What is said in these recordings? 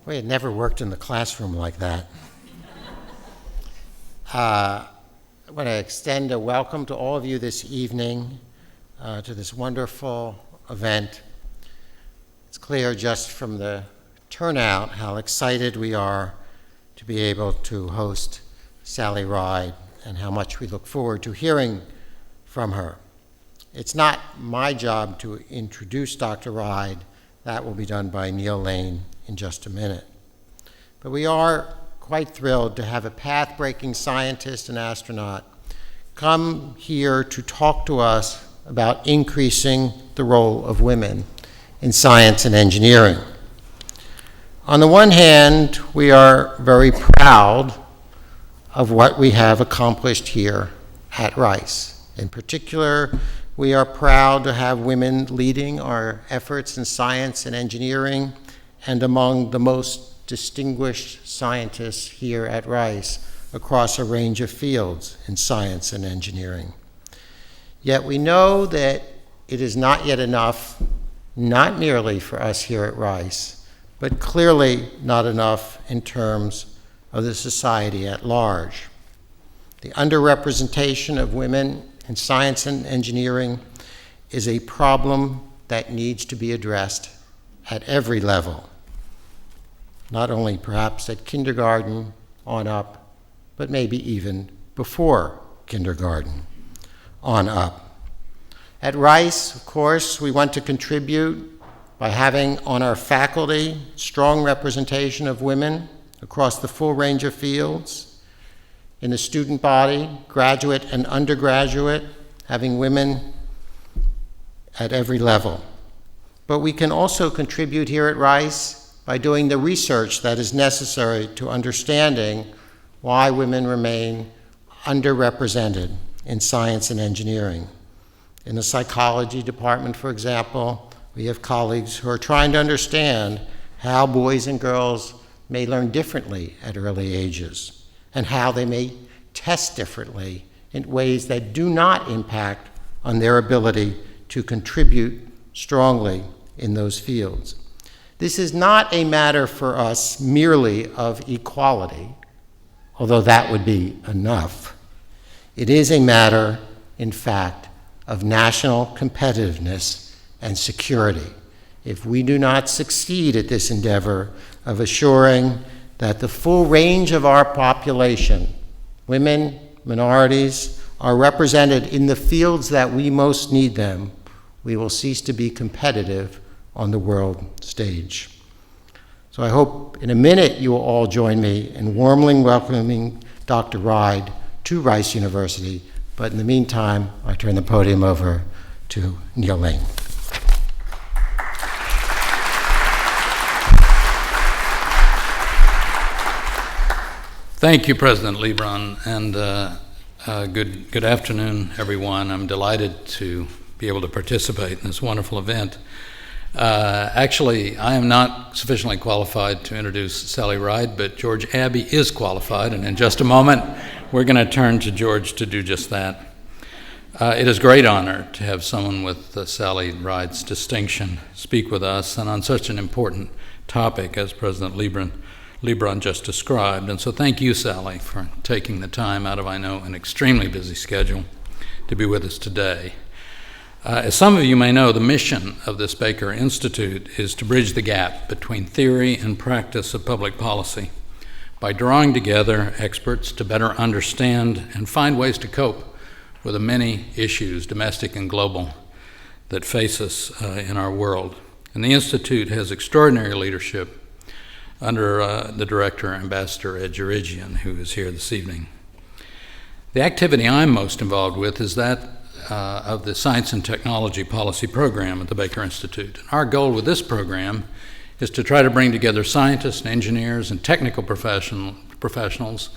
We had never worked in the classroom like that. I want to extend a welcome to all of you this evening to this wonderful event. It's clear just from the turnout how excited we are to be able to host Sally Ride and how much we look forward to hearing from her. It's not my job to introduce Dr. Ride. That will be done by Neil Lane in just a minute. But we are quite thrilled to have a path-breaking scientist and astronaut come here to talk to us about increasing the role of women in science and engineering. On the one hand, we are very proud of what we have accomplished here at Rice. In particular, we are proud to have women leading our efforts in science and engineering and among the most distinguished scientists here at Rice across a range of fields in science and engineering. Yet we know that it is not yet enough, not merely for us here at Rice, but clearly not enough in terms of the society at large. The underrepresentation of women in science and engineering is a problem that needs to be addressed at every level, not only perhaps at kindergarten on up, but maybe even before kindergarten on up. At Rice, of course, we want to contribute by having on our faculty strong representation of women across the full range of fields. In the student body, graduate and undergraduate, having women at every level. But we can also contribute here at Rice by doing the research that is necessary to understanding why women remain underrepresented in science and engineering. In the psychology department, for example, we have colleagues who are trying to understand how boys and girls may learn differently at early ages, and how they may test differently in ways that do not impact on their ability to contribute strongly in those fields. This is not a matter for us merely of equality, although that would be enough. It is a matter, in fact, of national competitiveness and security. If we do not succeed at this endeavor of assuring that the full range of our population, women, minorities, are represented in the fields that we most need them, we will cease to be competitive on the world stage. So I hope in a minute you will all join me in warmly welcoming Dr. Ride to Rice University, but in the meantime, I turn the podium over to Neil Lane. Thank you, President Lebron, and good afternoon, everyone. I'm delighted to be able to participate in this wonderful event. Actually, I am not sufficiently qualified to introduce Sally Ride, but George Abbey is qualified, and in just a moment, we're going to turn to George to do just that. It is a great honor to have someone with Sally Ride's distinction speak with us, and on such an important topic as President Lebron just described. And so thank you, Sally, for taking the time out of, I know, an extremely busy schedule to be with us today. As some of you may know, the mission of this Baker Institute is to bridge the gap between theory and practice of public policy by drawing together experts to better understand and find ways to cope with the many issues, domestic and global, that face us in our world. And the Institute has extraordinary leadership under the director, Ambassador Ed Jurigian, who is here this evening. The activity I'm most involved with is that of the Science and Technology Policy Program at the Baker Institute. Our goal with this program is to try to bring together scientists and engineers and technical professionals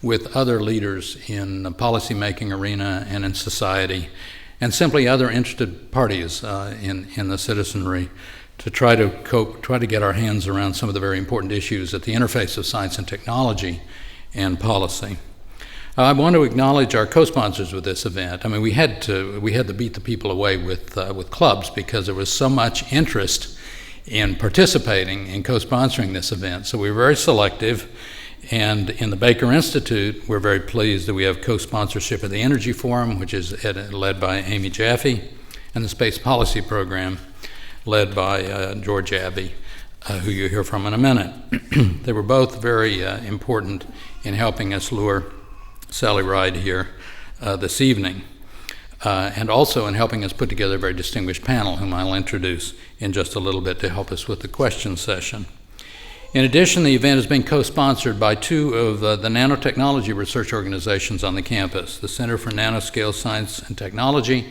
with other leaders in the policymaking arena and in society, and simply other interested parties in the citizenry, to try to get our hands around some of the very important issues at the interface of science and technology and policy. I want to acknowledge our co-sponsors with this event. I mean, we had to beat the people away with clubs because there was so much interest in participating in co-sponsoring this event. So we're very selective, and in the Baker Institute, we're very pleased that we have co-sponsorship of the Energy Forum, which is led by Amy Jaffe, and the Space Policy Program, led by George Abbey, who you'll hear from in a minute. They were both very important in helping us lure Sally Ride here this evening, and also in helping us put together a very distinguished panel, whom I'll introduce in just a little bit to help us with the question session. In addition, the event is being co-sponsored by two of the nanotechnology research organizations on the campus, the Center for Nanoscale Science and Technology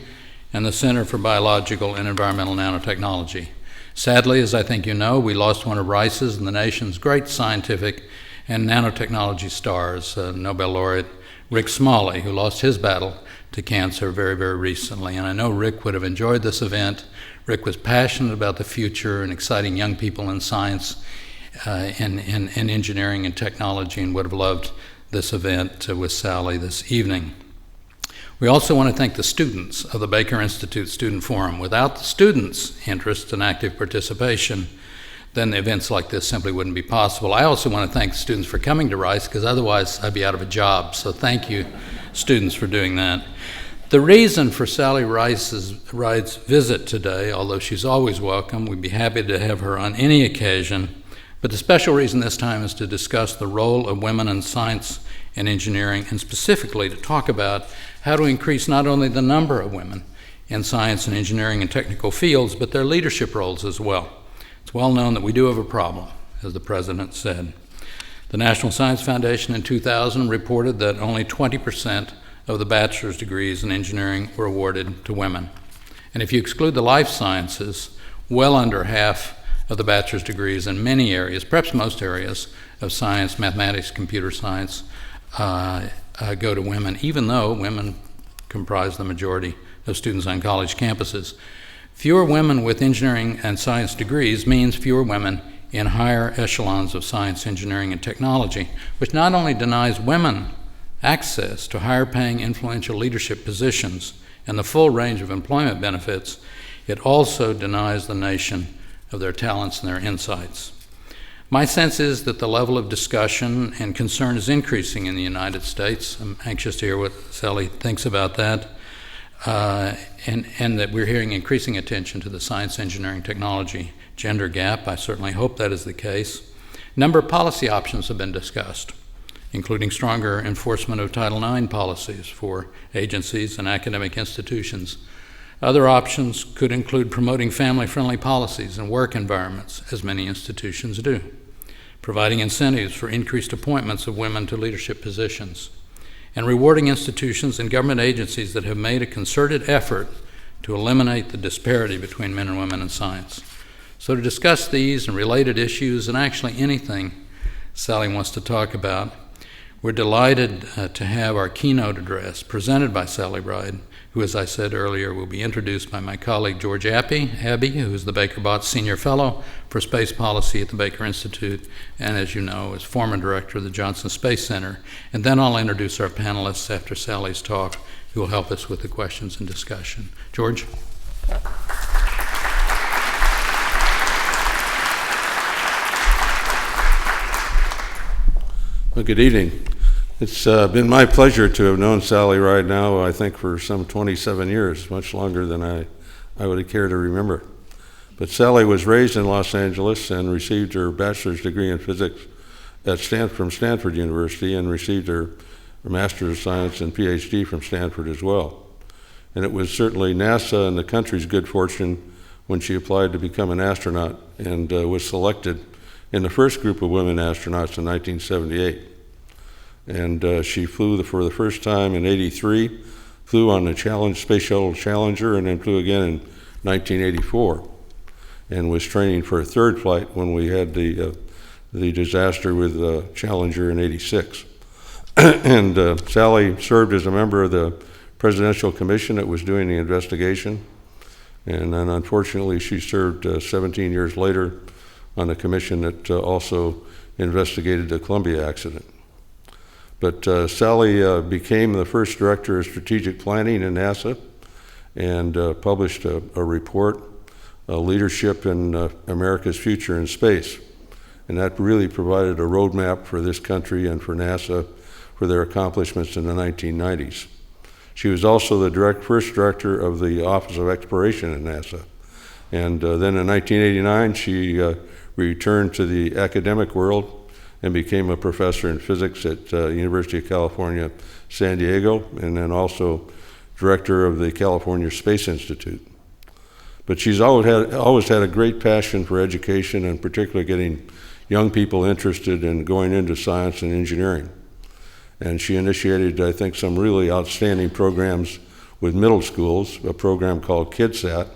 and the Center for Biological and Environmental Nanotechnology. Sadly, as I think you know, we lost one of Rice's and the nation's great scientific and nanotechnology stars, Nobel laureate Rick Smalley, who lost his battle to cancer very, very recently. And I know Rick would have enjoyed this event. Rick was passionate about the future and exciting young people in science and engineering and technology, and would have loved this event with Sally this evening. We also want to thank the students of the Baker Institute Student Forum. Without the students' interest and active participation, then events like this simply wouldn't be possible. I also want to thank the students for coming to Rice, because otherwise I'd be out of a job. So thank you, students, for doing that. The reason for Sally Ride's visit today, although she's always welcome, we'd be happy to have her on any occasion, but the special reason this time is to discuss the role of women in science and engineering, and specifically to talk about how to increase not only the number of women in science and engineering and technical fields, but their leadership roles as well. It's well known that we do have a problem, as the President said. The National Science Foundation in 2000 reported that only 20% of the bachelor's degrees in engineering were awarded to women. And if you exclude the life sciences, well under half of the bachelor's degrees in many areas, perhaps most areas of science, mathematics, computer science, go to women, even though women comprise the majority of students on college campuses. Fewer women with engineering and science degrees means fewer women in higher echelons of science, engineering, and technology, which not only denies women access to higher paying influential leadership positions and the full range of employment benefits, it also denies the nation of their talents and their insights. My sense is that the level of discussion and concern is increasing in the United States. I'm anxious to hear what Sally thinks about that, and that we're hearing increasing attention to the science, engineering, technology gender gap. I certainly hope that is the case. A number of policy options have been discussed, including stronger enforcement of Title IX policies for agencies and academic institutions. Other options could include promoting family-friendly policies and work environments, as many institutions do, providing incentives for increased appointments of women to leadership positions, and rewarding institutions and government agencies that have made a concerted effort to eliminate the disparity between men and women in science. So to discuss these and related issues, and actually anything Sally wants to talk about, we're delighted to have our keynote address presented by Sally Ride, who, as I said earlier, will be introduced by my colleague George Abbey, who is the Baker-Botts Senior Fellow for Space Policy at the Baker Institute, and as you know, is former director of the Johnson Space Center. And then I'll introduce our panelists after Sally's talk, who will help us with the questions and discussion. George? Well, good evening. It's been my pleasure to have known Sally Ride now, I think, for some 27 years, much longer than I would care to remember. But Sally was raised in Los Angeles and received her bachelor's degree in physics from Stanford University, and received her master's of science and PhD from Stanford as well. And it was certainly NASA and the country's good fortune when she applied to become an astronaut and was selected in the first group of women astronauts in 1978. And she flew for the first time in '83, flew on the Space Shuttle Challenger, and then flew again in 1984, and was training for a third flight when we had the disaster with Challenger in '86. And Sally served as a member of the Presidential Commission that was doing the investigation, and then unfortunately she served 17 years later on a commission that also investigated the Columbia accident. But Sally became the first director of strategic planning in NASA, and published a report leadership in America's future in space. And that really provided a roadmap for this country and for NASA for their accomplishments in the 1990s. She was also the first director of the Office of Exploration at NASA. And then in 1989, she returned to the academic world and became a professor in physics at University of California, San Diego, and then also director of the California Space Institute. But she's always had a great passion for education, and particularly getting young people interested in going into science and engineering. And she initiated, I think, some really outstanding programs with middle schools, a program called KidSat,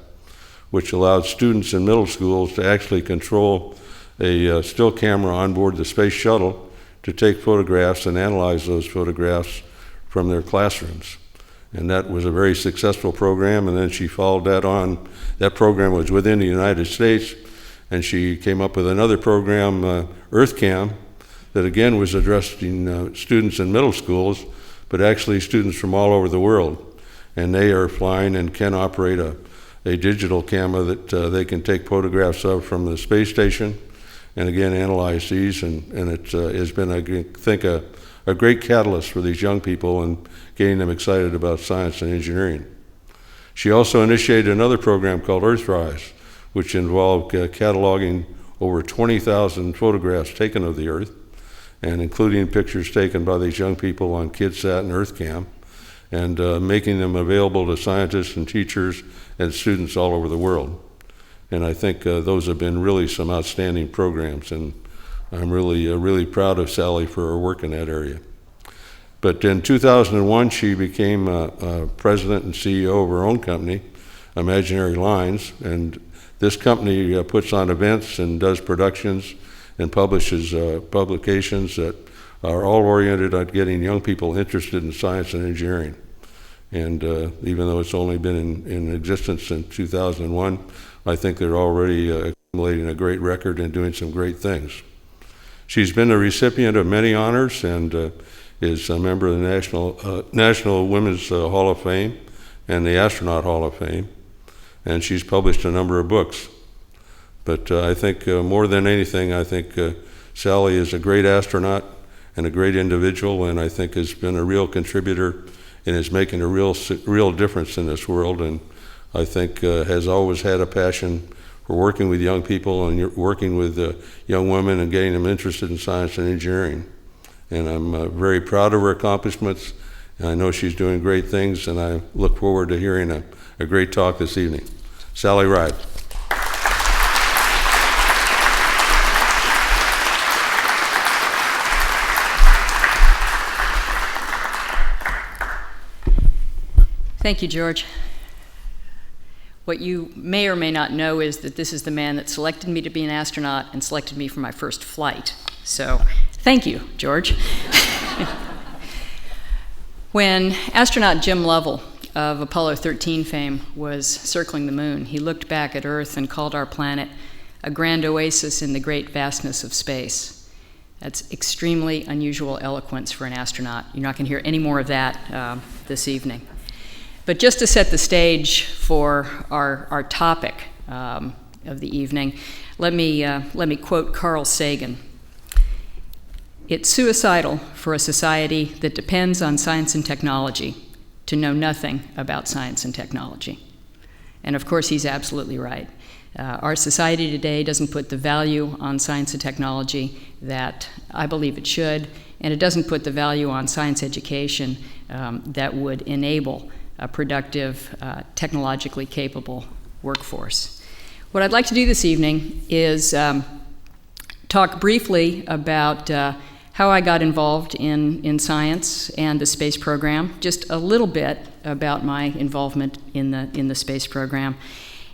which allowed students in middle schools to actually control a still camera on board the space shuttle to take photographs and analyze those photographs from their classrooms. And that was a very successful program, and then she followed that on. That program was within the United States, and she came up with another program, EarthCam, that again was addressing students in middle schools, but actually students from all over the world. And they are flying and can operate a digital camera that they can take photographs of from the space station, and again analyze these. And it has been, I think, a great catalyst for these young people and getting them excited about science and engineering. She also initiated another program called Earthrise, which involved cataloging over 20,000 photographs taken of the Earth, and including pictures taken by these young people on KidSat and EarthCam, and making them available to scientists and teachers and students all over the world. And I think those have been really some outstanding programs, and I'm really proud of Sally for her work in that area. But in 2001, she became president and CEO of her own company, Imaginary Lines, and this company puts on events and does productions and publishes publications that are all oriented at getting young people interested in science and engineering. And even though it's only been in existence since 2001, I think they're already accumulating a great record and doing some great things. She's been a recipient of many honors and is a member of the National Women's Hall of Fame and the Astronaut Hall of Fame, and she's published a number of books. But I think more than anything, I think Sally is a great astronaut and a great individual, and I think has been a real contributor and is making a real difference in this world, and I think has always had a passion for working with young people and working with young women and getting them interested in science and engineering. And I'm very proud of her accomplishments, and I know she's doing great things, and I look forward to hearing a great talk this evening. Sally Ride. Thank you, George. What you may or may not know is that this is the man that selected me to be an astronaut and selected me for my first flight. So, thank you, George. When astronaut Jim Lovell of Apollo 13 fame was circling the moon, he looked back at Earth and called our planet a grand oasis in the great vastness of space. That's extremely unusual eloquence for an astronaut. You're not going to hear any more of that this evening. But just to set the stage for our topic of the evening, let me quote Carl Sagan. "It's suicidal for a society that depends on science and technology to know nothing about science and technology." And of course, he's absolutely right. Our society today doesn't put the value on science and technology that I believe it should, and it doesn't put the value on science education that would enable a productive, technologically capable workforce. What I'd like to do this evening is talk briefly about how I got involved in science and the space program, just a little bit about my involvement in the space program,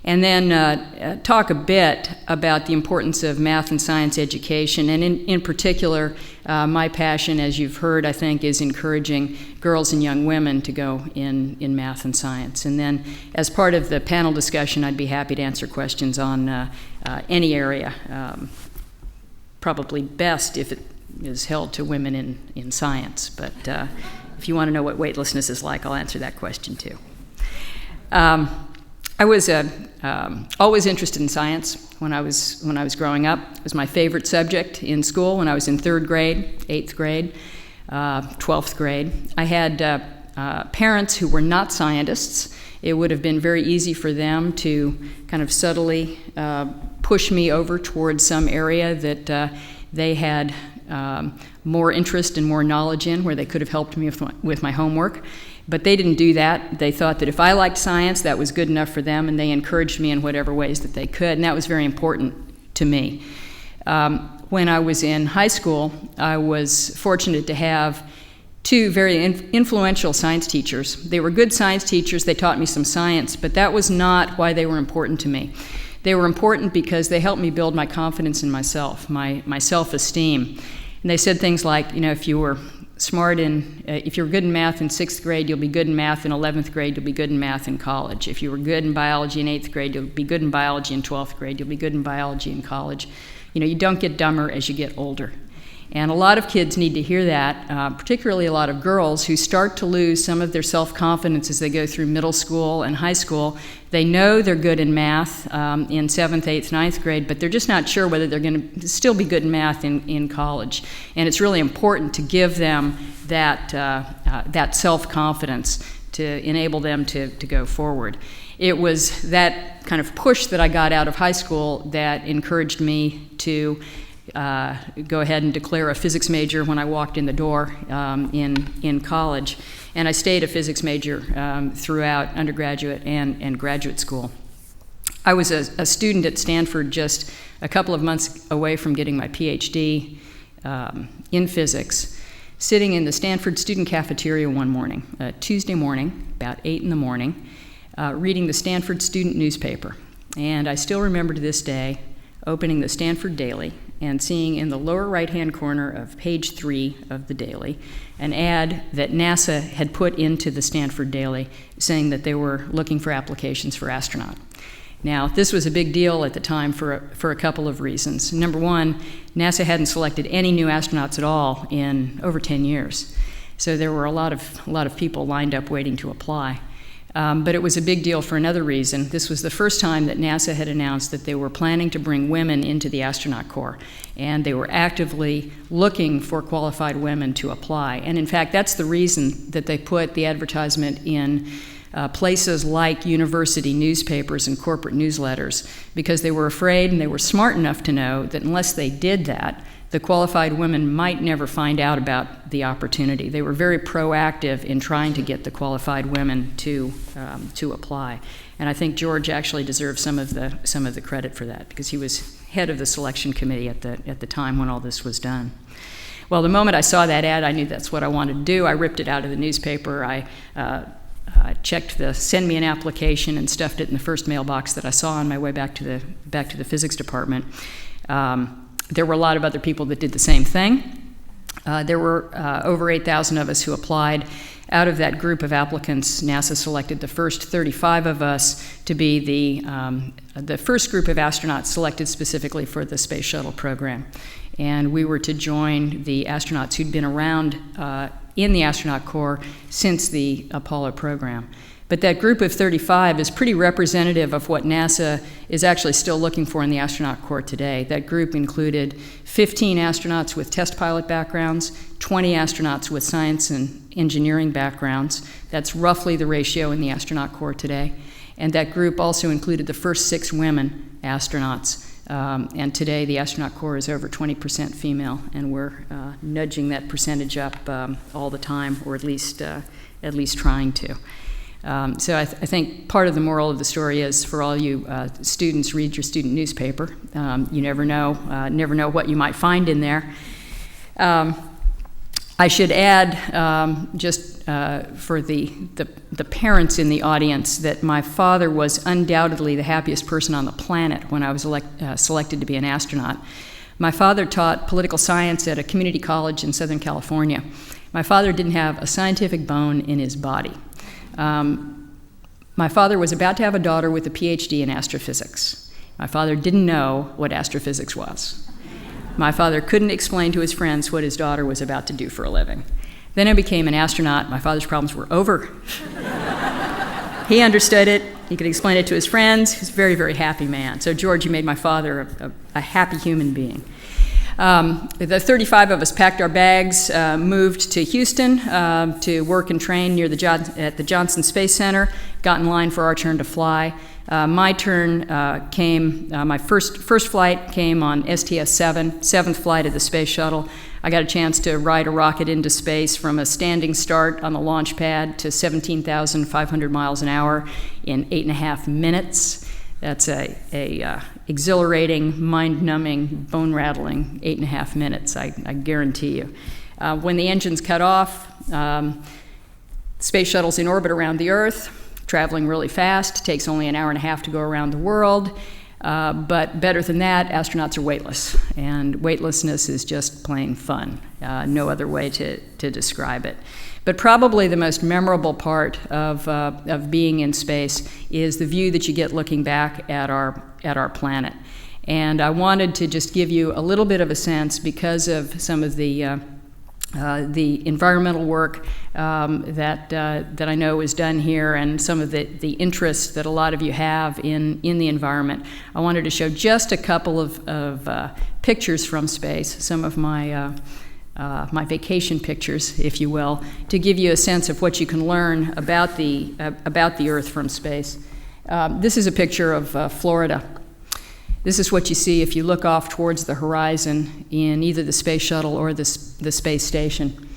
and then talk a bit about the importance of math and science education, and in particular, my passion, as you've heard, I think, is encouraging girls and young women to go in math and science. And then, as part of the panel discussion, I'd be happy to answer questions on any area, probably best if it is held to women in science. But if you want to know what weightlessness is like, I'll answer that question too. I was always interested in science when I was growing up. It was my favorite subject in school when I was in 3rd grade, 8th grade, 12th grade. I had parents who were not scientists. It would have been very easy for them to kind of subtly push me over towards some area that they had more interest and more knowledge in, where they could have helped me with my homework. But they didn't do that. They thought that if I liked science, that was good enough for them, and they encouraged me in whatever ways that they could, and that was very important to me. When I was in high school, I was fortunate to have 2 very influential science teachers. They were good science teachers. They taught me some science, but that was not why they were important to me. They were important because they helped me build my confidence in myself, my self-esteem. And they said things like, if you were if you were good in math in 6th grade, you'll be good in math in 11th grade, you'll be good in math in college. If you were good in biology in 8th grade, you'll be good in biology in 12th grade, you'll be good in biology in college. You don't get dumber as you get older. And a lot of kids need to hear that, particularly a lot of girls who start to lose some of their self-confidence as they go through middle school and high school. They know they're good in math in 7th, 8th, 9th grade, but they're just not sure whether they're going to still be good in math in college. And it's really important to give them that self-confidence to enable them to go forward. It was that kind of push that I got out of high school that encouraged me to go ahead and declare a physics major when I walked in the door in college. And I stayed a physics major throughout undergraduate and graduate school. I was a student at Stanford just a couple of months away from getting my PhD in physics, sitting in the Stanford student cafeteria one morning, Tuesday morning, about 8 in the morning, reading the Stanford student newspaper. And I still remember to this day opening the Stanford Daily and seeing in the lower right-hand corner of page 3 of the Daily an ad that NASA had put into the Stanford Daily saying that they were looking for applications for astronaut. Now, this was a big deal at the time for a couple of reasons. Number one, NASA hadn't selected any new astronauts at all in over 10 years. So there were a lot of people lined up waiting to apply. But it was a big deal for another reason. This was the first time that NASA had announced that they were planning to bring women into the astronaut corps, and they were actively looking for qualified women to apply. And in fact, that's the reason that they put the advertisement in places like university newspapers and corporate newsletters, because they were afraid and they were smart enough to know that unless they did that, the qualified women might never find out about the opportunity. They were very proactive in trying to get the qualified women to apply. And I think George actually deserves some of the credit for that, because he was head of the selection committee at the time when all this was done. Well, the moment I saw that ad, I knew that's what I wanted to do. I ripped it out of the newspaper. I checked the send me an application and stuffed it in the first mailbox that I saw on my way back to the physics department. There were a lot of other people that did the same thing. There were over 8,000 of us who applied. Out of that group of applicants, NASA selected the first 35 of us to be the first group of astronauts selected specifically for the space shuttle program. And we were to join the astronauts who'd been around in the astronaut corps since the Apollo program. But that group of 35 is pretty representative of what NASA is actually still looking for in the astronaut corps today. That group included 15 astronauts with test pilot backgrounds, 20 astronauts with science and engineering backgrounds. That's roughly the ratio in the astronaut corps today. And that group also included the first 6 women astronauts. And today the astronaut corps is over 20% female, and we're nudging that percentage up all the time, or at least trying to. So I think part of the moral of the story is, for all you students, read your student newspaper. You never know what you might find in there. I should add, just for the parents in the audience, that my father was undoubtedly the happiest person on the planet when I was selected to be an astronaut. My father taught political science at a community college in Southern California. My father didn't have a scientific bone in his body. My father was about to have a daughter with a PhD in astrophysics. My father didn't know what astrophysics was. My father couldn't explain to his friends what his daughter was about to do for a living. Then I became an astronaut. My father's problems were over. He understood it. He could explain it to his friends. He's a very, very happy man. So, George, you made my father a happy human being. The 35 of us packed our bags, moved to Houston to work and train near at the Johnson Space Center, got in line for our turn to fly. My turn my first flight came on STS-7, seventh flight of the space shuttle. I got a chance to ride a rocket into space from a standing start on the launch pad to 17,500 miles an hour in 8.5 minutes. That's a exhilarating, mind-numbing, bone-rattling 8.5 minutes, I guarantee you. When the engines cut off, space shuttle's in orbit around the Earth, traveling really fast, takes only an hour and a half to go around the world. But better than that, astronauts are weightless, and weightlessness is just plain fun. No other way to describe it. But probably the most memorable part of being in space is the view that you get looking back at our planet. And I wanted to just give you a little bit of a sense, because of some of the environmental work that I know is done here, and some of the interest that a lot of you have in the environment. I wanted to show just a couple of pictures from space, some of my vacation pictures, if you will, to give you a sense of what you can learn about the Earth from space. This is a picture of Florida. This is what you see if you look off towards the horizon in either the space shuttle or the space station.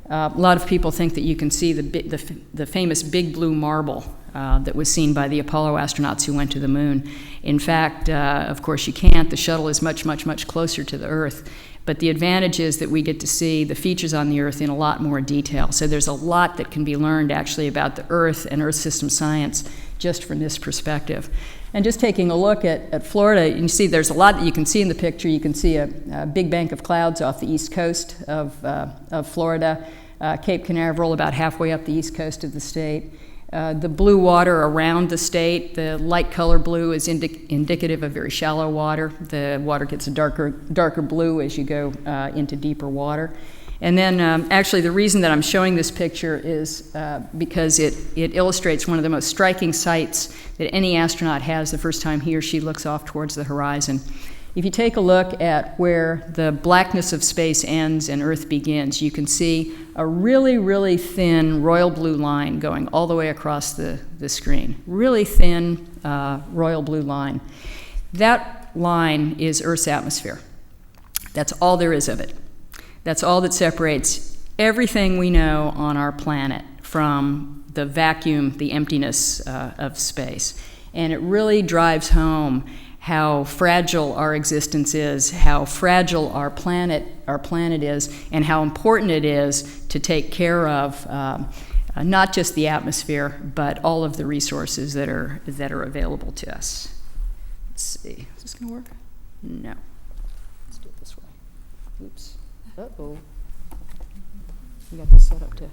A lot of people think that you can see the famous big blue marble that was seen by the Apollo astronauts who went to the moon. In fact, of course, you can't. The shuttle is much, much, much closer to the Earth. But the advantage is that we get to see the features on the Earth in a lot more detail. So there's a lot that can be learned actually about the Earth and Earth system science just from this perspective. And just taking a look at Florida, you see there's a lot that you can see in the picture. You can see a big bank of clouds off the east coast of Florida, Cape Canaveral about halfway up the east coast of the state. The blue water around the state, the light color blue, is indicative of very shallow water. The water gets a darker blue as you go into deeper water. And then actually the reason that I'm showing this picture is because it illustrates one of the most striking sights that any astronaut has the first time he or she looks off towards the horizon. If you take a look at where the blackness of space ends and Earth begins, you can see a really, really thin royal blue line going all the way across the screen. Really thin royal blue line. That line is Earth's atmosphere. That's all there is of it. That's all that separates everything we know on our planet from the vacuum, the emptiness of space. And it really drives home how fragile our existence is, how fragile our planet is, and how important it is to take care of not just the atmosphere, but all of the resources that are available to us. Let's see, is this gonna work? No. Let's do it this way. Oops. Uh-oh. We got this set up to.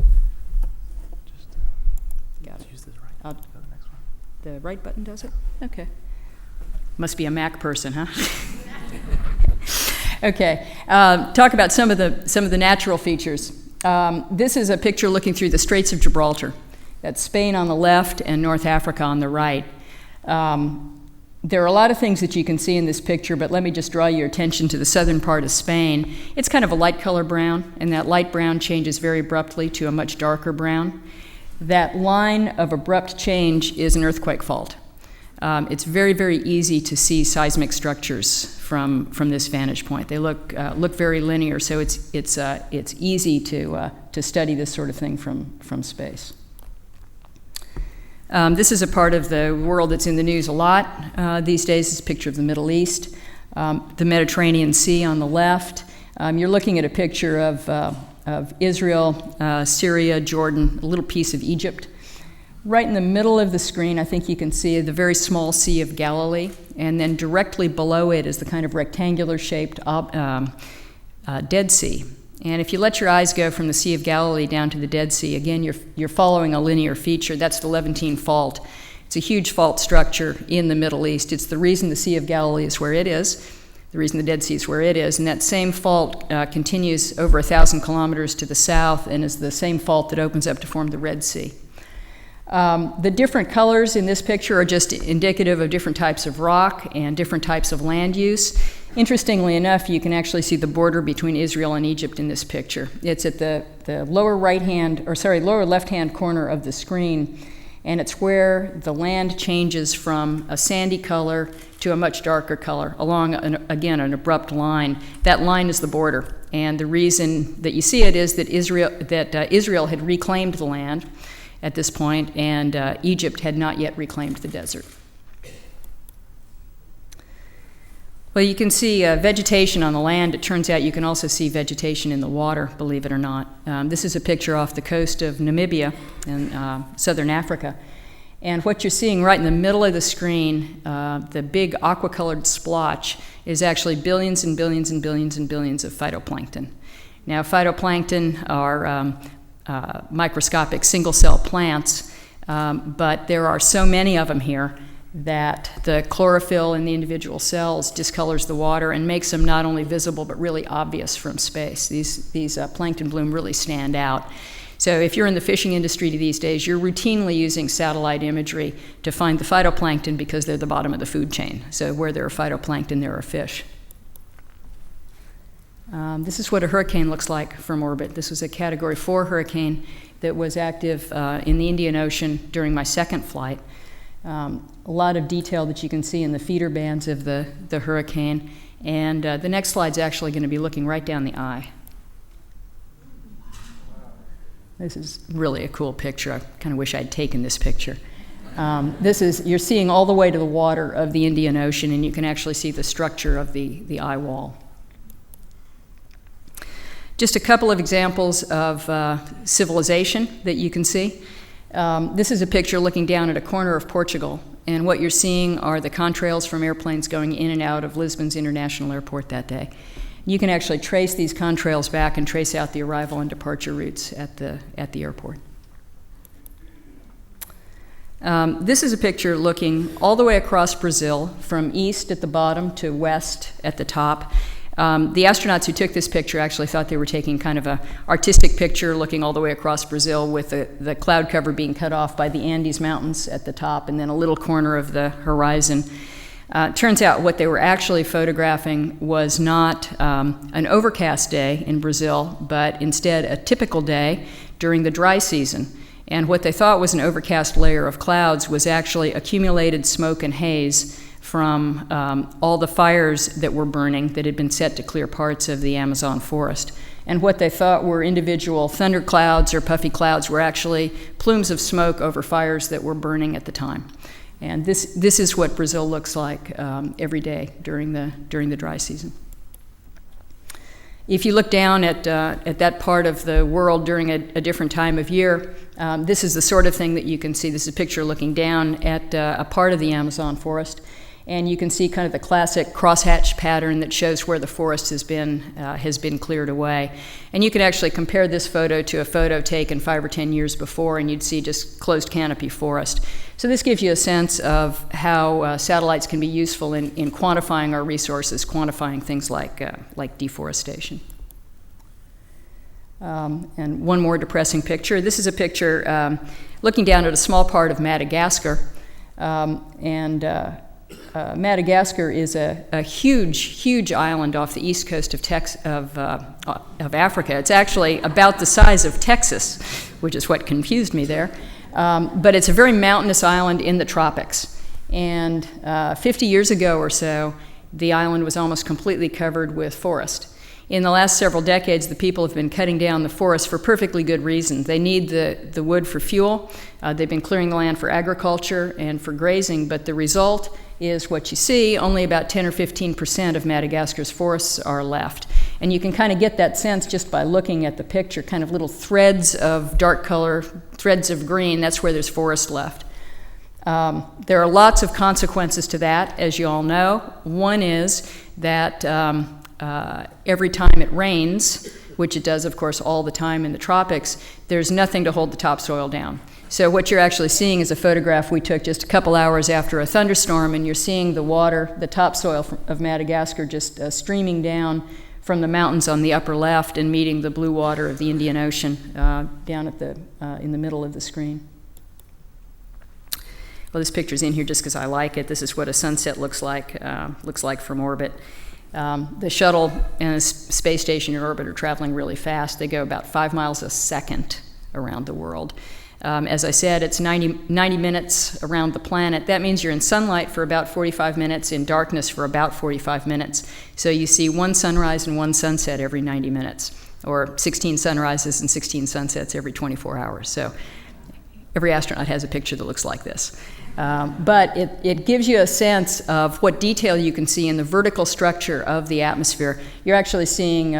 Got it. Use the right. Go to the next one. The right button does it? Okay. Must be a Mac person, huh? Okay. Talk about some of the natural features. This is a picture looking through the Straits of Gibraltar. That's Spain on the left and North Africa on the right. There are a lot of things that you can see in this picture, but let me just draw your attention to the southern part of Spain. It's kind of a light color brown, and that light brown changes very abruptly to a much darker brown. That line of abrupt change is an earthquake fault. It's very, very easy to see seismic structures from this vantage point. They look very linear, so it's easy to study this sort of thing from space. This is a part of the world that's in the news a lot these days. It's a picture of the Middle East, the Mediterranean Sea on the left. You're looking at a picture of Israel, Syria, Jordan, a little piece of Egypt. Right in the middle of the screen, I think you can see the very small Sea of Galilee, and then directly below it is the kind of rectangular-shaped Dead Sea. And if you let your eyes go from the Sea of Galilee down to the Dead Sea, again, you're following a linear feature. That's the Levantine Fault. It's a huge fault structure in the Middle East. It's the reason the Sea of Galilee is where it is, the reason the Dead Sea is where it is, and that same fault continues over 1,000 kilometers to the south and is the same fault that opens up to form the Red Sea. The different colors in this picture are just indicative of different types of rock and different types of land use. Interestingly enough, you can actually see the border between Israel and Egypt in this picture. It's at the lower left-hand corner of the screen, and it's where the land changes from a sandy color to a much darker color along, an abrupt line. That line is the border, and the reason that you see it is that Israel had reclaimed the land at this point, and Egypt had not yet reclaimed the desert. Well, you can see vegetation on the land. It turns out you can also see vegetation in the water, believe it or not. This is a picture off the coast of Namibia in southern Africa. And what you're seeing right in the middle of the screen, the big aqua-colored splotch, is actually billions and billions and billions and billions of phytoplankton. Now, phytoplankton are microscopic single-cell plants, but there are so many of them here that the chlorophyll in the individual cells discolors the water and makes them not only visible but really obvious from space. These plankton bloom really stand out. So if you're in the fishing industry these days, you're routinely using satellite imagery to find the phytoplankton because they're the bottom of the food chain. So where there are phytoplankton, there are fish. This is what a hurricane looks like from orbit. This was a Category 4 hurricane that was active in the Indian Ocean during my second flight. A lot of detail that you can see in the feeder bands of the hurricane. And the next slide's actually going to be looking right down the eye. This is really a cool picture. I kind of wish I'd taken this picture. You're seeing all the way to the water of the Indian Ocean, and you can actually see the structure of the eye wall. Just a couple of examples of civilization that you can see. This is a picture looking down at a corner of Portugal, and what you're seeing are the contrails from airplanes going in and out of Lisbon's International Airport that day. You can actually trace these contrails back and trace out the arrival and departure routes at the airport. This is a picture looking all the way across Brazil, from east at the bottom to west at the top. The astronauts who took this picture actually thought they were taking kind of an artistic picture looking all the way across Brazil with the cloud cover being cut off by the Andes Mountains at the top and then a little corner of the horizon. Turns out what they were actually photographing was not an overcast day in Brazil, but instead a typical day during the dry season. And what they thought was an overcast layer of clouds was actually accumulated smoke and haze from all the fires that were burning that had been set to clear parts of the Amazon forest. And what they thought were individual thunderclouds or puffy clouds were actually plumes of smoke over fires that were burning at the time. And this is what Brazil looks like every day during the dry season. If you look down at that part of the world during a different time of year, this is the sort of thing that you can see. This is a picture looking down at a part of the Amazon forest. And you can see kind of the classic crosshatch pattern that shows where the forest has been cleared away. And you can actually compare this photo to a photo taken 5 or 10 years before, and you'd see just closed canopy forest. So this gives you a sense of how satellites can be useful in quantifying our resources, quantifying things like deforestation. And one more depressing picture. This is a picture looking down at a small part of Madagascar. Madagascar is a huge island off the east coast of Africa. It's actually about the size of Texas, which is what confused me there. But it's a very mountainous island in the tropics. And 50 years ago or so, the island was almost completely covered with forest. In the last several decades, the people have been cutting down the forest for perfectly good reasons. They need the wood for fuel. They've been clearing the land for agriculture and for grazing, but the result is what you see. Only about 10 or 15% of Madagascar's forests are left. And you can kind of get that sense just by looking at the picture, kind of little threads of dark color, threads of green. That's where there's forest left. There are lots of consequences to that, as you all know. One is that every time it rains, which it does, of course, all the time in the tropics, there's nothing to hold the topsoil down. So what you're actually seeing is a photograph we took just a couple hours after a thunderstorm, and you're seeing the water, the topsoil of Madagascar just streaming down from the mountains on the upper left and meeting the blue water of the Indian Ocean down at in the middle of the screen. Well, this picture's in here just because I like it. This is what a sunset looks like from orbit. The shuttle and the space station in orbit are traveling really fast. They go about 5 miles a second around the world. As I said, it's 90 minutes around the planet. That means you're in sunlight for about 45 minutes, in darkness for about 45 minutes. So you see one sunrise and one sunset every 90 minutes, or 16 sunrises and 16 sunsets every 24 hours. So every astronaut has a picture that looks like this. But it gives you a sense of what detail you can see in the vertical structure of the atmosphere. You're actually seeing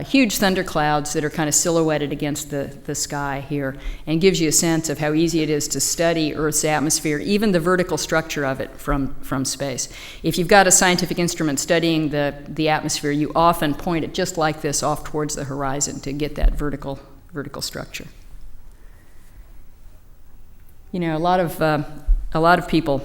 huge thunderclouds that are kind of silhouetted against the sky here, and gives you a sense of how easy it is to study Earth's atmosphere, even the vertical structure of it from space. If you've got a scientific instrument studying the atmosphere, you often point it just like this off towards the horizon to get that vertical structure. You know, a lot of people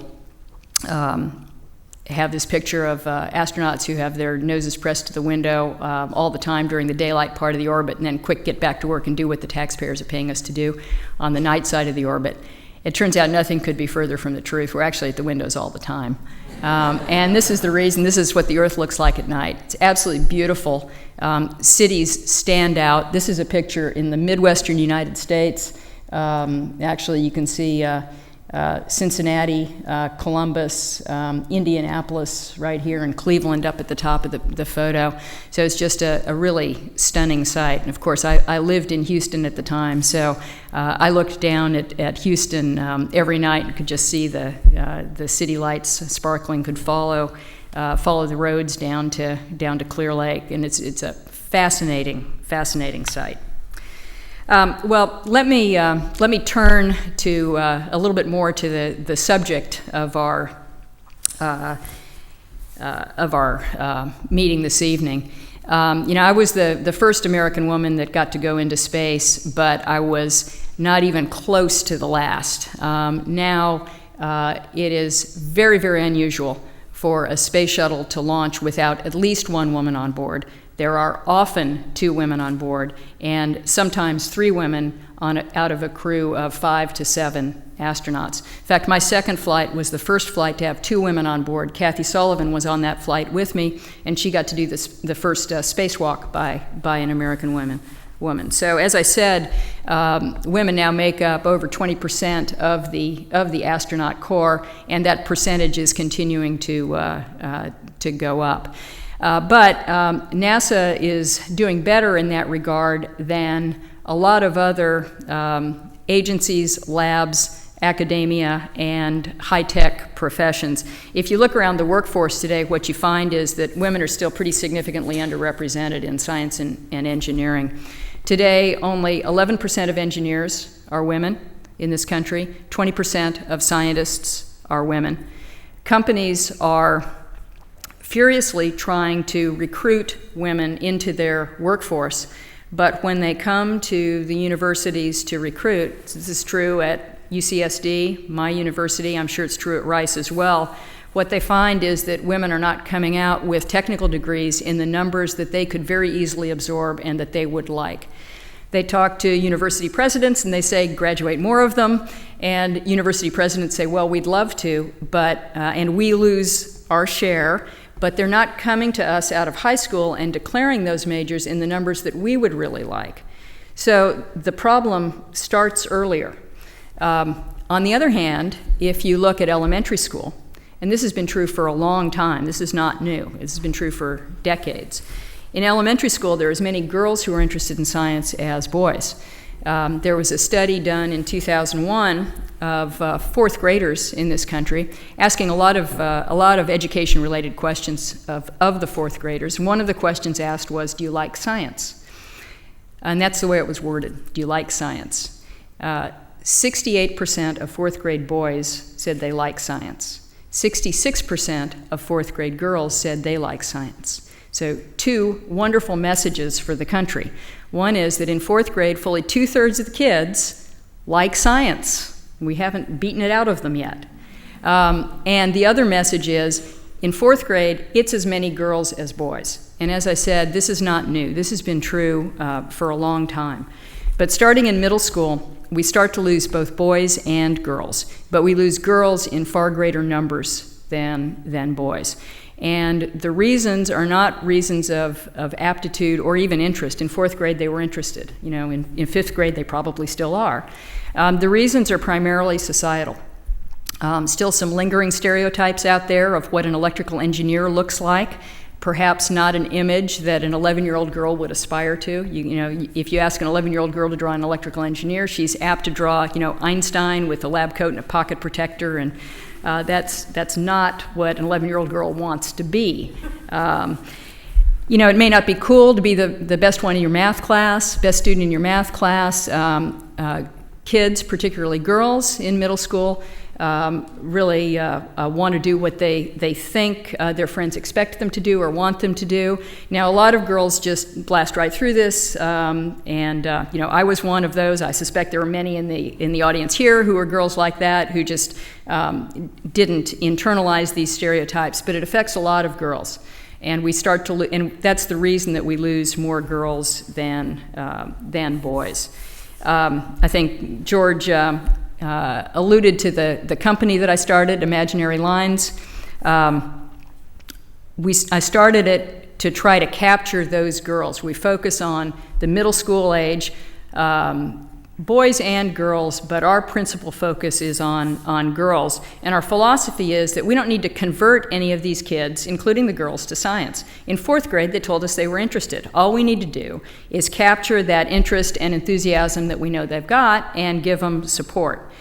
have this picture of astronauts who have their noses pressed to the window all the time during the daylight part of the orbit, and then quick get back to work and do what the taxpayers are paying us to do on the night side of the orbit. It turns out nothing could be further from the truth. We're actually at the windows all the time. And this is the reason. This is what the Earth looks like at night. It's absolutely beautiful. Cities stand out. This is a picture in the Midwestern United States. Actually, you can see Cincinnati, Columbus, Indianapolis right here, and Cleveland up at the top of the photo. So it's just a really stunning sight. And of course, I lived in Houston at the time, so I looked down at Houston every night and could just see the city lights sparkling, could follow the roads down to Clear Lake, and it's a fascinating sight. Well, let me turn to a little bit more to the subject of our meeting this evening. I was the first American woman that got to go into space, but I was not even close to the last. Now, it is very, very unusual for a space shuttle to launch without at least one woman on board. There are often 2 women on board, and sometimes 3 women out of a crew of 5 to 7 astronauts. In fact, my second flight was the first flight to have 2 women on board. Kathy Sullivan was on that flight with me, and she got to do the first spacewalk by an American woman. So as I said, women now make up over 20% of the astronaut corps, and that percentage is continuing to go up. But NASA is doing better in that regard than a lot of other agencies, labs, academia, and high-tech professions. If you look around the workforce today, what you find is that women are still pretty significantly underrepresented in science and engineering. Today, only 11% of engineers are women in this country. 20% of scientists are women. Companies are furiously trying to recruit women into their workforce, but when they come to the universities to recruit, this is true at UCSD, my university, I'm sure it's true at Rice as well, what they find is that women are not coming out with technical degrees in the numbers that they could very easily absorb and that they would like. They talk to university presidents and they say, graduate more of them, and university presidents say, well, we'd love to, but and we lose our share, but they're not coming to us out of high school and declaring those majors in the numbers that we would really like. So the problem starts earlier. On the other hand, if you look at elementary school, and this has been true for a long time, this is not new, this has been true for decades. In elementary school, there are as many girls who are interested in science as boys. There was a study done in 2001 of fourth graders in this country, asking a lot of education-related questions of the fourth graders. One of the questions asked was, do you like science? And that's the way it was worded, do you like science? 68% of fourth grade boys said they like science. 66% of fourth grade girls said they like science. So 2 wonderful messages for the country. One is that in fourth grade, fully 2/3 of the kids like science. We haven't beaten it out of them yet. And the other message is, in fourth grade, it's as many girls as boys. And as I said, this is not new. This has been true for a long time. But starting in middle school, we start to lose both boys and girls, but we lose girls in far greater numbers than boys. And the reasons are not reasons of aptitude or even interest. In fourth grade, they were interested. In fifth grade, they probably still are. The reasons are primarily societal. Still some lingering stereotypes out there of what an electrical engineer looks like. Perhaps not an image that an 11-year-old girl would aspire to. If you ask an 11-year-old girl to draw an electrical engineer, she's apt to draw, Einstein with a lab coat and a pocket protector, and that's not what an 11-year-old girl wants to be. It may not be cool to be the best one in your math class, best student in your math class. Kids, particularly girls in middle school, really want to do what they think their friends expect them to do or want them to do. Now, a lot of girls just blast right through this, and I was one of those. I suspect there are many in the audience here who are girls like that, who just didn't internalize these stereotypes, but it affects a lot of girls. And we start to and that's the reason that we lose more girls than boys. I think George alluded to the company that I started, Imaginary Lines. I started it to try to capture those girls. We focus on the middle school age, boys and girls, but our principal focus is on girls. And our philosophy is that we don't need to convert any of these kids, including the girls, to science. In fourth grade, they told us they were interested. All we need to do is capture that interest and enthusiasm that we know they've got and give them support.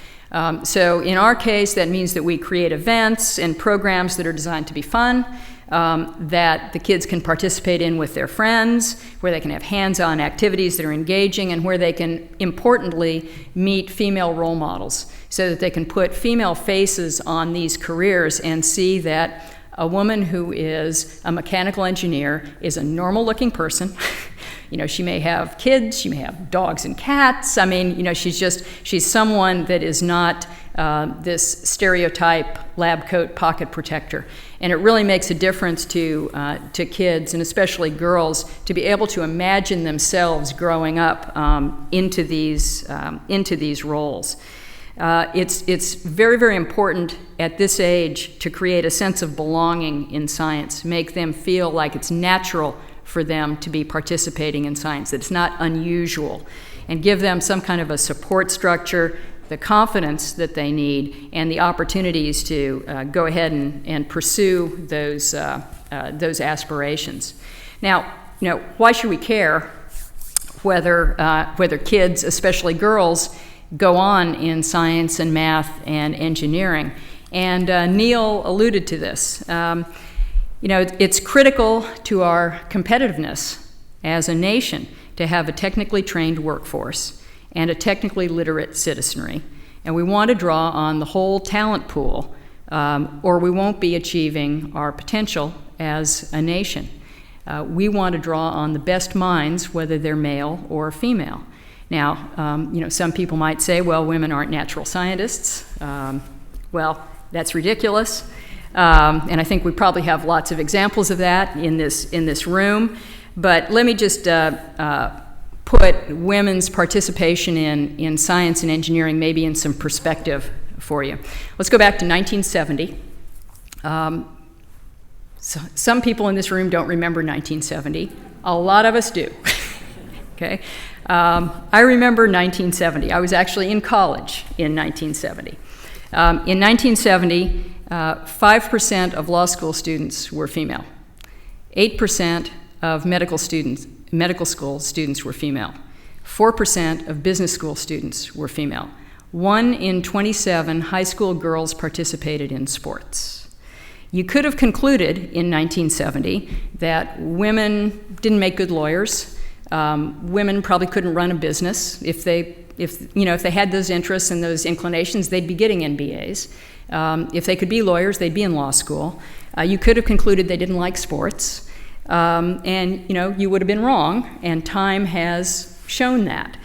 So in our case, that means that we create events and programs that are designed to be fun, that the kids can participate in with their friends, where they can have hands-on activities that are engaging, and where they can, importantly, meet female role models so that they can put female faces on these careers and see that a woman who is a mechanical engineer is a normal-looking person. She may have kids, she may have dogs and cats. She's someone that is not this stereotype lab coat pocket protector. And it really makes a difference to kids, and especially girls, to be able to imagine themselves growing up into these roles. It's very, very important at this age to create a sense of belonging in science, make them feel like it's natural for them to be participating in science, that it's not unusual, and give them some kind of a support structure, the confidence that they need, and the opportunities to go ahead and pursue those aspirations. Now, why should we care whether kids, especially girls, go on in science and math and engineering? And Neil alluded to this. It's critical to our competitiveness as a nation to have a technically trained workforce and a technically literate citizenry. And we want to draw on the whole talent pool, or we won't be achieving our potential as a nation. We want to draw on the best minds, whether they're male or female. Now, some people might say, well, women aren't natural scientists. Well, that's ridiculous. And I think we probably have lots of examples of that in this room. But let me just put women's participation in science and engineering maybe in some perspective for you. Let's go back to 1970. So some people in this room don't remember 1970. A lot of us do. Okay? I remember 1970. I was actually in college in 1970. In 1970, 5% of law school students were female. 8% of medical school students were female. 4% of business school students were female. 1 in 27 high school girls participated in sports. You could have concluded in 1970 that women didn't make good lawyers. Women probably couldn't run a business. If they had those interests and those inclinations, they'd be getting MBAs. If they could be lawyers, they'd be in law school. You could have concluded they didn't like sports. And you would have been wrong, and time has shown that.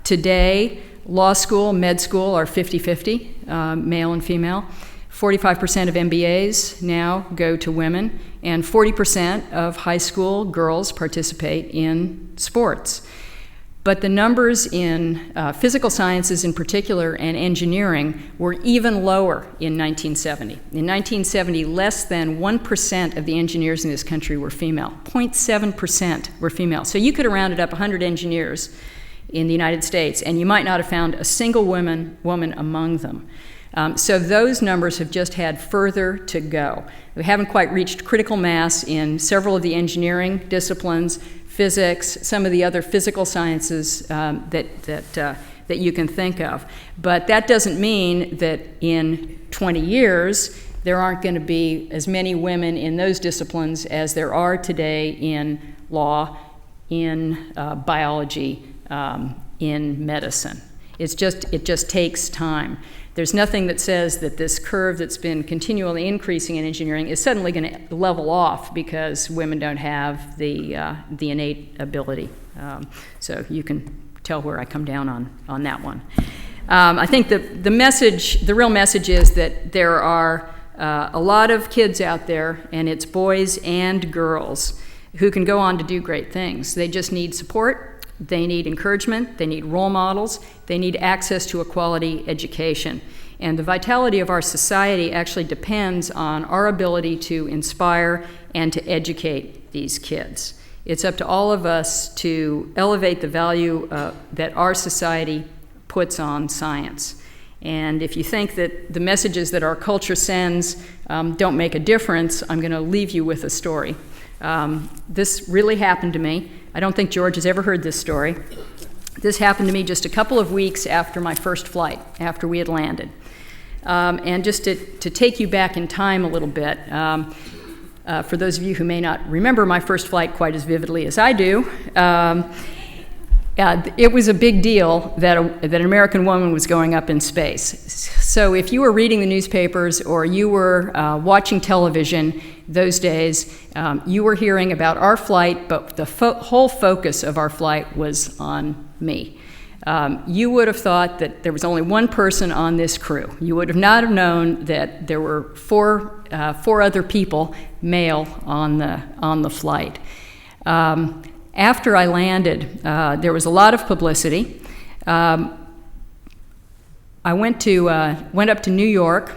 Today, law school, med school are 50-50, male and female. 45% of MBAs now go to women, and 40% of high school girls participate in sports. But the numbers in physical sciences in particular and engineering were even lower in 1970. In 1970, less than 1% of the engineers in this country were female. 0.7% were female. So you could have rounded up 100 engineers in the United States, and you might not have found a single woman among them. So those numbers have just had further to go. We haven't quite reached critical mass in several of the engineering disciplines, physics, some of the other physical sciences that you can think of. But that doesn't mean that in 20 years there aren't going to be as many women in those disciplines as there are today in law, in biology, in medicine. It just takes time. There's nothing that says that this curve that's been continually increasing in engineering is suddenly going to level off because women don't have the innate ability. So you can tell where I come down on that one. I think the real message is that there are a lot of kids out there, and it's boys and girls, who can go on to do great things. They just need support. They need encouragement, they need role models, they need access to a quality education. And the vitality of our society actually depends on our ability to inspire and to educate these kids. It's up to all of us to elevate the value that our society puts on science. And if you think that the messages that our culture sends don't make a difference, I'm going to leave you with a story. This really happened to me. I don't think George has ever heard this story. This happened to me just a couple of weeks after my first flight, after we had landed. And just to take you back in time a little bit, for those of you who may not remember my first flight quite as vividly as I do, it was a big deal that an American woman was going up in space. So if you were reading the newspapers or you were watching television those days, you were hearing about our flight, but the whole focus of our flight was on me. You would have thought that there was only one person on this crew. You would have not have known that there were four other people, male, on the flight. After I landed, there was a lot of publicity. I went up to New York,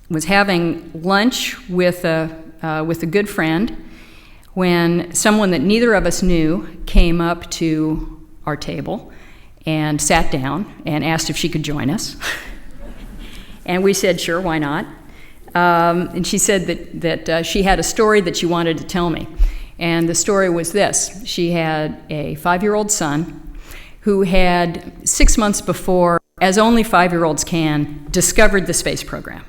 was having lunch with a good friend, when someone that neither of us knew came up to our table and sat down and asked if she could join us. And we said, sure, why not? And she said that she had a story that she wanted to tell me. And the story was this. She had a 5-year-old son who had 6 months before, as only 5-year-olds can, discovered the space program.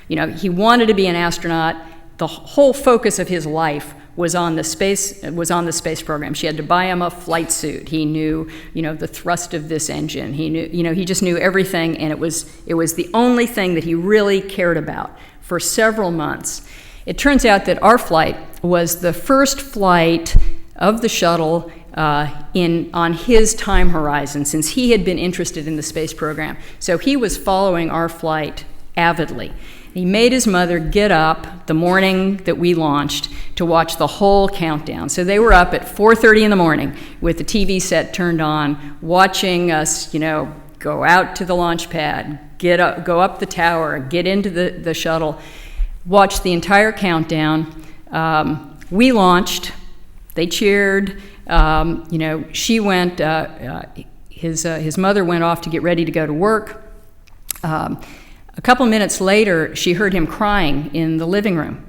You know, he wanted to be an astronaut. The whole focus of his life was on the space program. She had to buy him a flight suit. He knew, the thrust of this engine. He knew, he just knew everything, and it was the only thing that he really cared about for several months. It turns out that our flight was the first flight of the shuttle on his time horizon, since he had been interested in the space program. So he was following our flight avidly. He made his mother get up the morning that we launched to watch the whole countdown. So they were up at 4:30 in the morning with the TV set turned on, watching us, go out to the launch pad, go up the tower, get into the shuttle, watch the entire countdown. We launched. They cheered. She went. His mother went off to get ready to go to work. A couple minutes later, she heard him crying in the living room.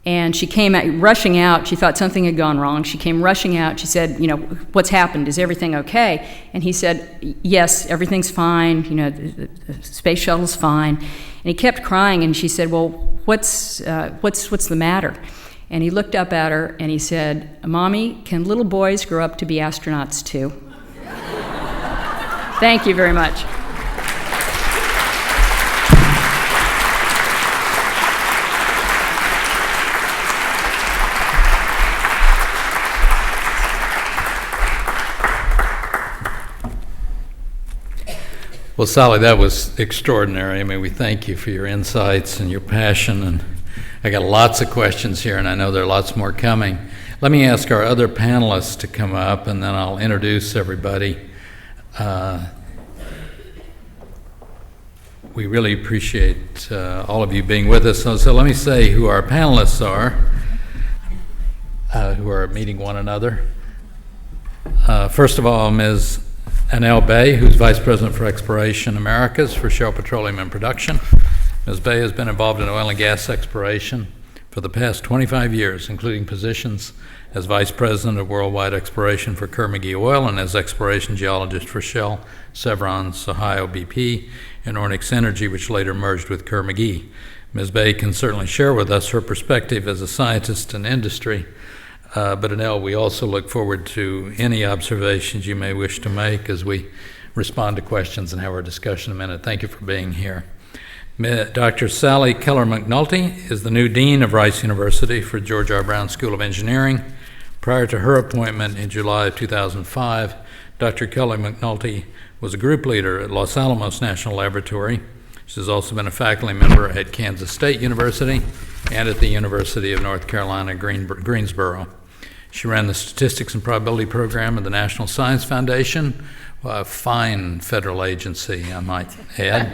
And she came out, rushing out. She thought something had gone wrong. She came rushing out. She said, what's happened? Is everything okay? And he said, yes, everything's fine. The space shuttle's fine. And he kept crying, and she said, well, what's the matter? And he looked up at her, and he said, Mommy, can little boys grow up to be astronauts too? Thank you very much. Well, Sally, that was extraordinary. I mean, we thank you for your insights and your passion, and I got lots of questions here, and I know there are lots more coming. Let me ask our other panelists to come up, and then I'll introduce everybody. We really appreciate all of you being with us. So let me say who our panelists are, who are meeting one another. First of all, Ms. Annelle Bay, who's Vice President for Exploration Americas for Shell Petroleum and Production. Ms. Bay has been involved in oil and gas exploration for the past 25 years, including positions as Vice President of Worldwide Exploration for Kerr-McGee Oil and as Exploration Geologist for Shell, Chevron's Ohio BP, and Ornix Energy, which later merged with Kerr-McGee. Ms. Bay can certainly share with us her perspective as a scientist in industry, but Annelle, we also look forward to any observations you may wish to make as we respond to questions and have our discussion in a minute. Thank you for being here. Dr. Sally Keller-McNulty is the new Dean of Rice University for George R. Brown School of Engineering. Prior to her appointment in July of 2005, Dr. Keller-McNulty was a group leader at Los Alamos National Laboratory. She has also been a faculty member at Kansas State University and at the University of North Carolina, Greensboro. She ran the Statistics and Probability Program at the National Science Foundation, a fine federal agency, I might add.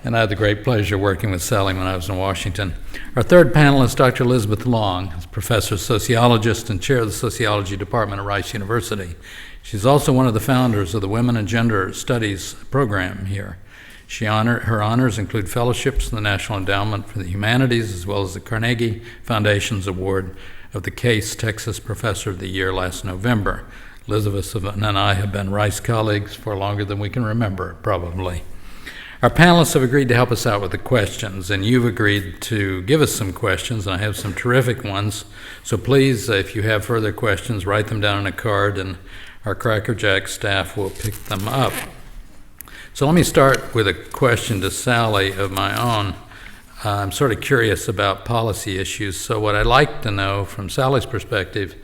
And I had the great pleasure working with Sally when I was in Washington. Our third panelist, Dr. Elizabeth Long, is professor, sociologist, and chair of the Sociology Department at Rice University. She's also one of the founders of the Women and Gender Studies program here. Her honors include fellowships in the National Endowment for the Humanities, as well as the Carnegie Foundation's award of the Case Texas Professor of the Year last November. Elizabeth and I have been Rice colleagues for longer than we can remember, probably. Our panelists have agreed to help us out with the questions, and you've agreed to give us some questions, and I have some terrific ones. So please, if you have further questions, write them down on a card, and our Cracker Jack staff will pick them up. So let me start with a question to Sally of my own. I'm sort of curious about policy issues, so what I'd like to know from Sally's perspective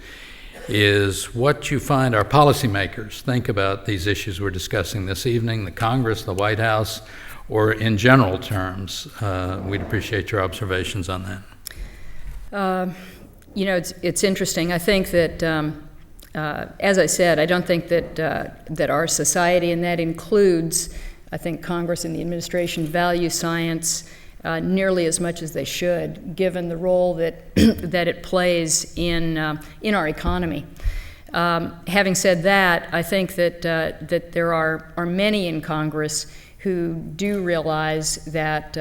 is what you find our policymakers think about these issues we're discussing this evening, the Congress, the White House, or in general terms. We'd appreciate your observations on that. It's interesting. I think that, as I said, I don't think that our society, and that includes, I think, Congress and the administration, value science nearly as much as they should, given the role that that it plays in our economy. Having said that, I think that there are many in Congress who do realize that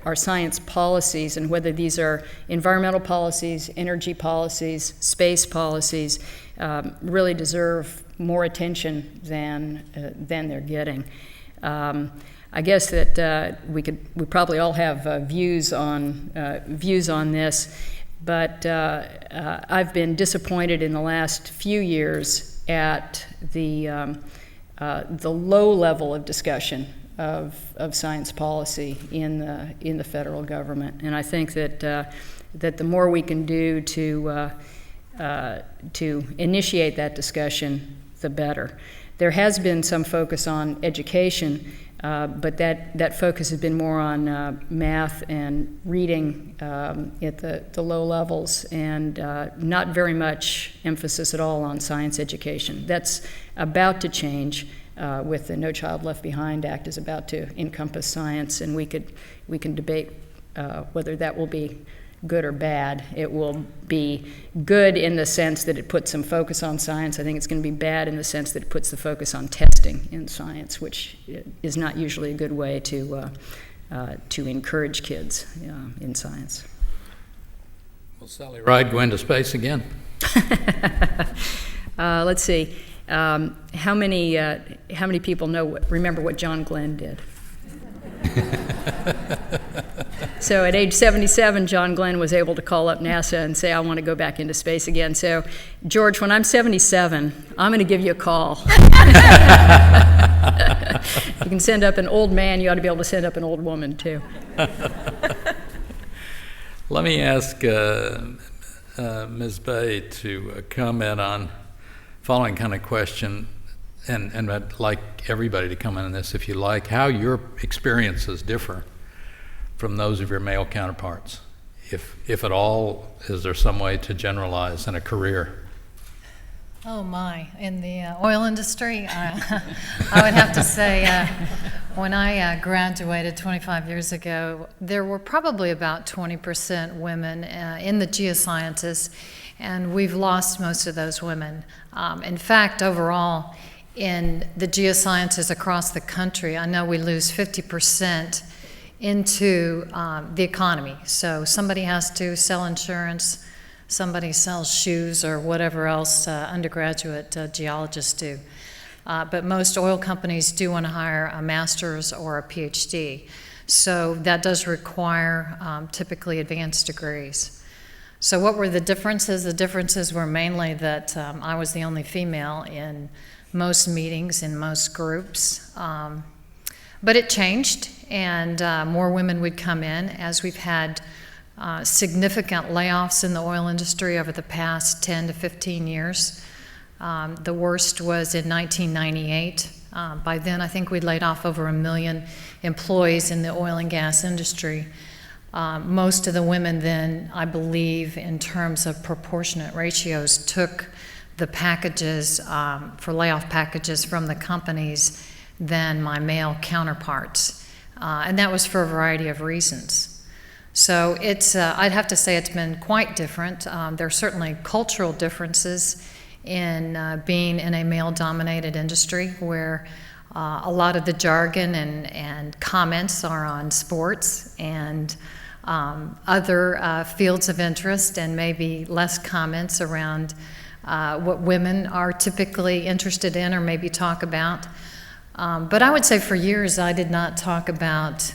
our science policies, and whether these are environmental policies, energy policies, space policies, really deserve more attention than they're getting. I guess that we probably all have views on this, but I've been disappointed in the last few years at the low level of discussion of science policy in the federal government, and I think that the more we can do to initiate that discussion, the better. There has been some focus on education, but that focus has been more on math and reading at the low levels, and not very much emphasis at all on science education. That's about to change with the No Child Left Behind Act is about to encompass science, and we can debate whether that will be good or bad. It will be good in the sense that it puts some focus on science. I think it's going to be bad in the sense that it puts the focus on testing in science, which is not usually a good way to encourage kids in science. Will Sally Ride go into space again? Let's see. How many people remember what John Glenn did? So at age 77, John Glenn was able to call up NASA and say, I want to go back into space again. So, George, when I'm 77, I'm going to give you a call. You can send up an old man. You ought to be able to send up an old woman, too. Let me ask Ms. Bay to comment on following kind of question, and I'd like everybody to comment on this if you like, how your experiences differ from those of your male counterparts if at all, is there some way to generalize in a career? Oh my, in the oil industry, I would have to say when I graduated 25 years ago, there were probably about 20% women in the geosciences, and we've lost most of those women. In fact, overall, in the geosciences across the country, I know we lose 50% into the economy. So somebody has to sell insurance, somebody sells shoes, or whatever else undergraduate geologists do. But most oil companies do want to hire a master's or a PhD. So that does require typically advanced degrees. So what were the differences? The differences were mainly that I was the only female in most meetings, in most groups. But it changed, and more women would come in as we've had significant layoffs in the oil industry over the past 10 to 15 years. The worst was in 1998. By then, I think we'd laid off over 1 million employees in the oil and gas industry. Most of the women then, I believe, in terms of proportionate ratios, took the packages for layoff packages from the companies than my male counterparts. And that was for a variety of reasons. So it's, I'd have to say it's been quite different. There are certainly cultural differences in being in a male-dominated industry where a lot of the jargon and comments are on sports and other fields of interest, and maybe less comments around what women are typically interested in or maybe talk about. But I would say for years I did not talk about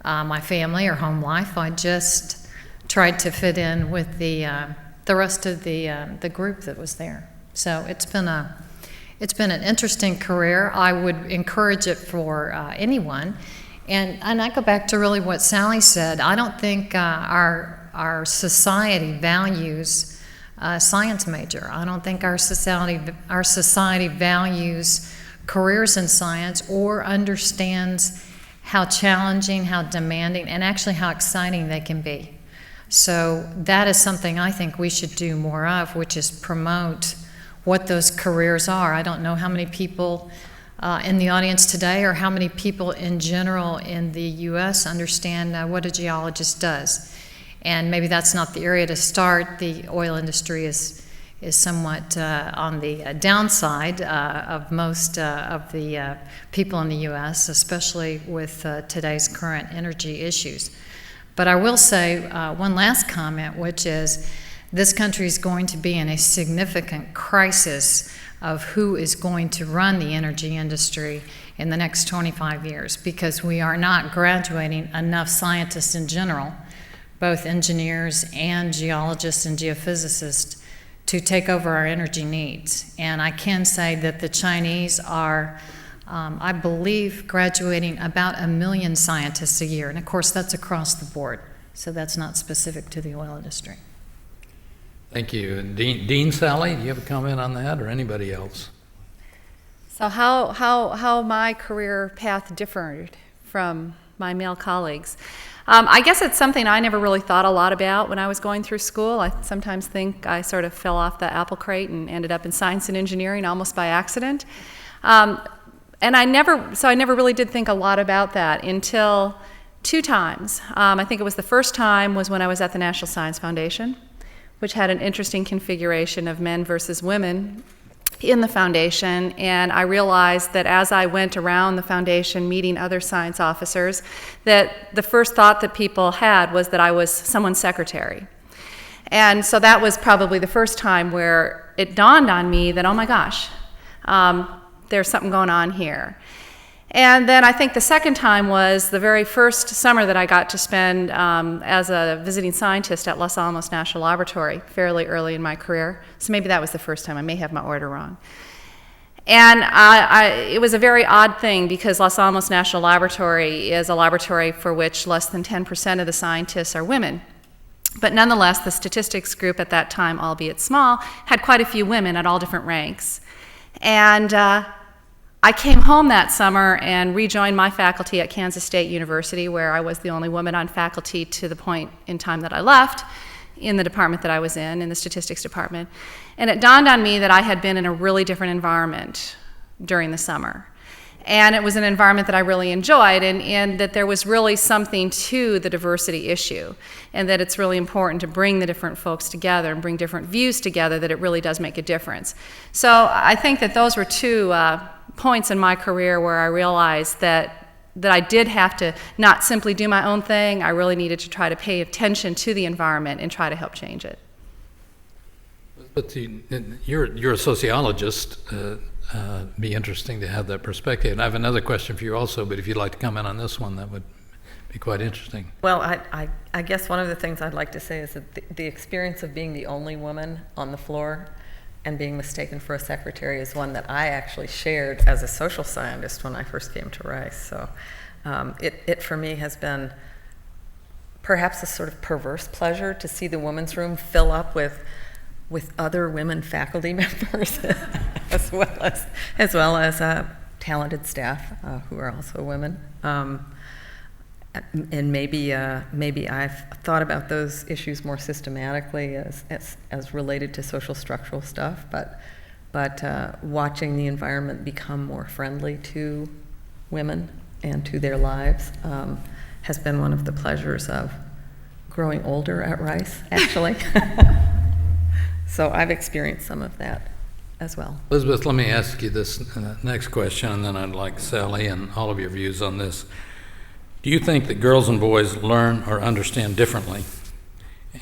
my family or home life. I just tried to fit in with the rest of the group that was there. So it's been an interesting career. I would encourage it for anyone. And I go back to really what Sally said. I don't think our society values a science major. I don't think our society values careers in science or understands how challenging, how demanding, and actually how exciting they can be. So that is something I think we should do more of, which is promote what those careers are. I don't know how many people in the audience today or how many people in general in the U.S. understand what a geologist does. And maybe that's not the area to start. The oil industry is somewhat on the downside of most of the people in the U.S., especially with today's current energy issues. But I will say one last comment, which is this country is going to be in a significant crisis of who is going to run the energy industry in the next 25 years, because we are not graduating enough scientists in general, both engineers and geologists and geophysicists, to take over our energy needs. And I can say that the Chinese are, I believe, graduating about 1 million scientists a year. And of course, that's across the board. So that's not specific to the oil industry. Thank you. Dean, Sally, do you have a comment on that, or anybody else? So how my career path differed from my male colleagues. I guess it's something I never really thought a lot about when I was going through school. I sometimes think I sort of fell off the apple crate and ended up in science and engineering almost by accident. And I never really did think a lot about that until 2 times. I think it was the first time was when I was at the National Science Foundation, which had an interesting configuration of men versus women in the foundation, and I realized that as I went around the foundation meeting other science officers, that the first thought that people had was that I was someone's secretary. And so that was probably the first time where it dawned on me that, oh my gosh, there's something going on here. And then I think the second time was the very first summer that I got to spend as a visiting scientist at Los Alamos National Laboratory, fairly early in my career. So maybe that was the first time. I may have my order wrong. And it was a very odd thing because Los Alamos National Laboratory is a laboratory for which less than 10% of the scientists are women. But nonetheless, the statistics group at that time, albeit small, had quite a few women at all different ranks. And I came home that summer and rejoined my faculty at Kansas State University, where I was the only woman on faculty to the point in time that I left in the department that I was in the statistics department. And it dawned on me that I had been in a really different environment during the summer. And it was an environment that I really enjoyed, and that there was really something to the diversity issue, and that it's really important to bring the different folks together and bring different views together, that it really does make a difference. So I think that those were two points in my career where I realized that I did have to not simply do my own thing. I really needed to try to pay attention to the environment and try to help change it. But you're a sociologist. Be interesting to have that perspective. And I have another question for you also, but if you'd like to comment on this one, that would be quite interesting. Well, I guess one of the things I'd like to say is that the experience of being the only woman on the floor and being mistaken for a secretary is one that I actually shared as a social scientist when I first came to Rice. So it for me has been perhaps a sort of perverse pleasure to see the women's room fill up with other women faculty members, as well as talented staff who are also women. And maybe I've thought about those issues more systematically as related to social structural stuff, but watching the environment become more friendly to women and to their lives has been one of the pleasures of growing older at Rice, actually. So I've experienced some of that as well. Elizabeth, let me ask you this next question, and then I'd like Sally and all of your views on this. Do you think that girls and boys learn or understand differently,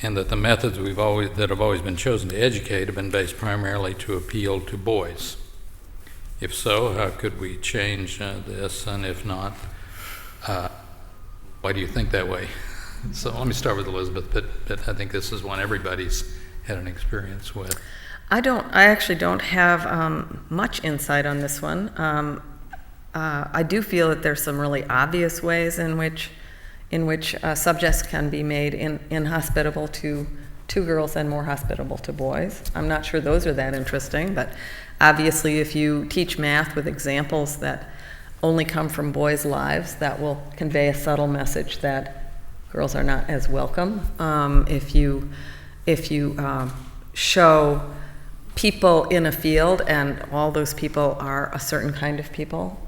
and that the methods that have always been chosen to educate have been based primarily to appeal to boys? If so, how could we change this? And if not, why do you think that way? So let me start with Elizabeth, but I think this is one everybody's had an experience with. I actually don't have much insight on this one. I do feel that there's some really obvious ways in which subjects can be made inhospitable to girls and more hospitable to boys. I'm not sure those are that interesting, but obviously if you teach math with examples that only come from boys' lives, that will convey a subtle message that girls are not as welcome. If you show people in a field and all those people are a certain kind of people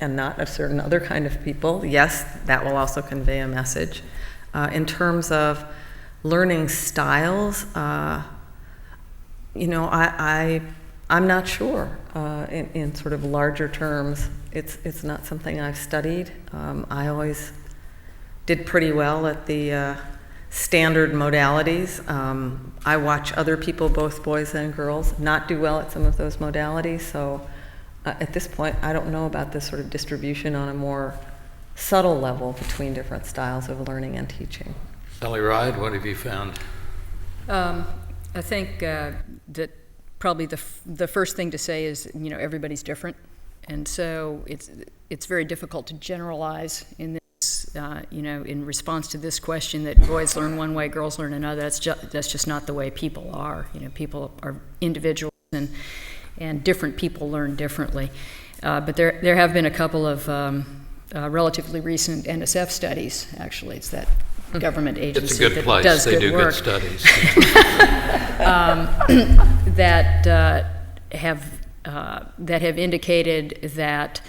and not a certain other kind of people, yes, that will also convey a message. In terms of learning styles, I'm not sure. In sort of larger terms, it's not something I've studied. I always did pretty well at the standard modalities. I watch other people, both boys and girls, not do well at some of those modalities, so at this point I don't know about this sort of distribution on a more subtle level between different styles of learning and teaching. Sally Ride, what have you found? I think that probably the first thing to say is, everybody's different, and so it's very difficult to generalize in this. In response to this question that boys learn one way, girls learn another, that's just not the way people are. People are individuals, and different people learn differently. But there have been a couple of relatively recent NSF studies. Actually, it's that government agency it's a good that place. does they good do work. good studies. That have indicated that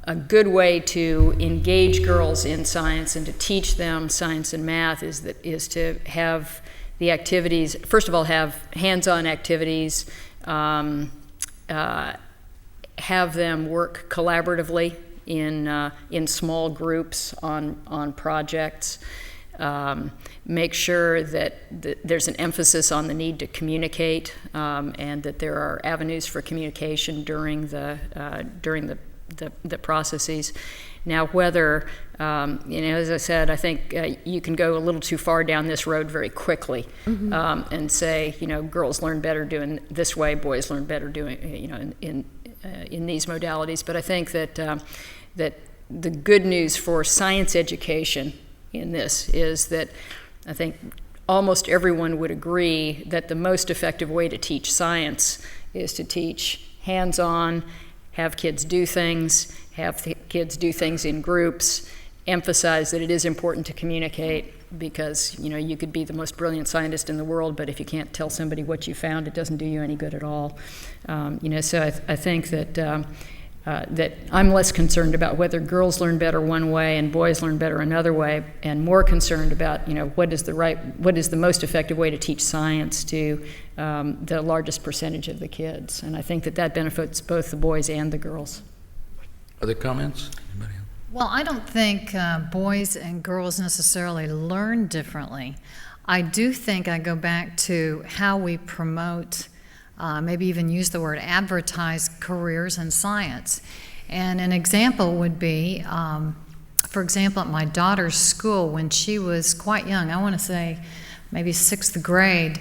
a good way to engage girls in science and to teach them science and math is to have the activities, first of all, have hands-on activities, have them work collaboratively in small groups on projects, make sure that there's an emphasis on the need to communicate, and that there are avenues for communication during the processes. Now, whether, as I said, I think you can go a little too far down this road very quickly, and say, girls learn better doing this way, boys learn better doing, in these modalities. But I think that that the good news for science education in this is that I think almost everyone would agree that the most effective way to teach science is to teach hands-on, have kids do things, kids do things in groups, emphasize that it is important to communicate, because you could be the most brilliant scientist in the world, but if you can't tell somebody what you found, it doesn't do you any good at all. So I think that that I'm less concerned about whether girls learn better one way and boys learn better another way, and more concerned about what is the most effective way to teach science to the largest percentage of the kids. And I think that benefits both the boys and the girls. Other comments? Anybody else? Well, I don't think boys and girls necessarily learn differently. I do think I go back to how we promote, maybe even use the word advertise, careers in science. And an example would be, for example, at my daughter's school, when she was quite young, I want to say maybe 6th grade,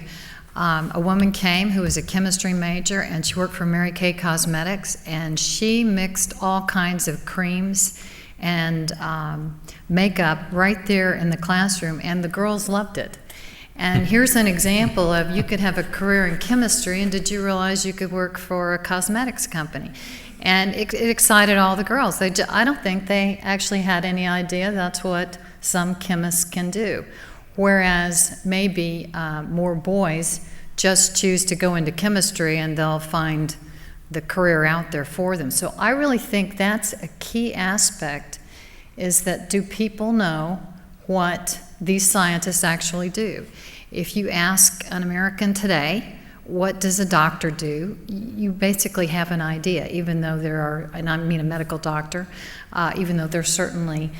a woman came who was a chemistry major, and she worked for Mary Kay Cosmetics, and she mixed all kinds of creams and makeup right there in the classroom, and the girls loved it. And here's an example of you could have a career in chemistry, and did you realize you could work for a cosmetics company? And it excited all the girls. I don't think they actually had any idea that's what some chemists can do. Whereas maybe more boys just choose to go into chemistry and they'll find the career out there for them. So I really think that's a key aspect, is that do people know what these scientists actually do? If you ask an American today, what does a doctor do? You basically have an idea, even though there are, and I mean a medical doctor, even though there's certainly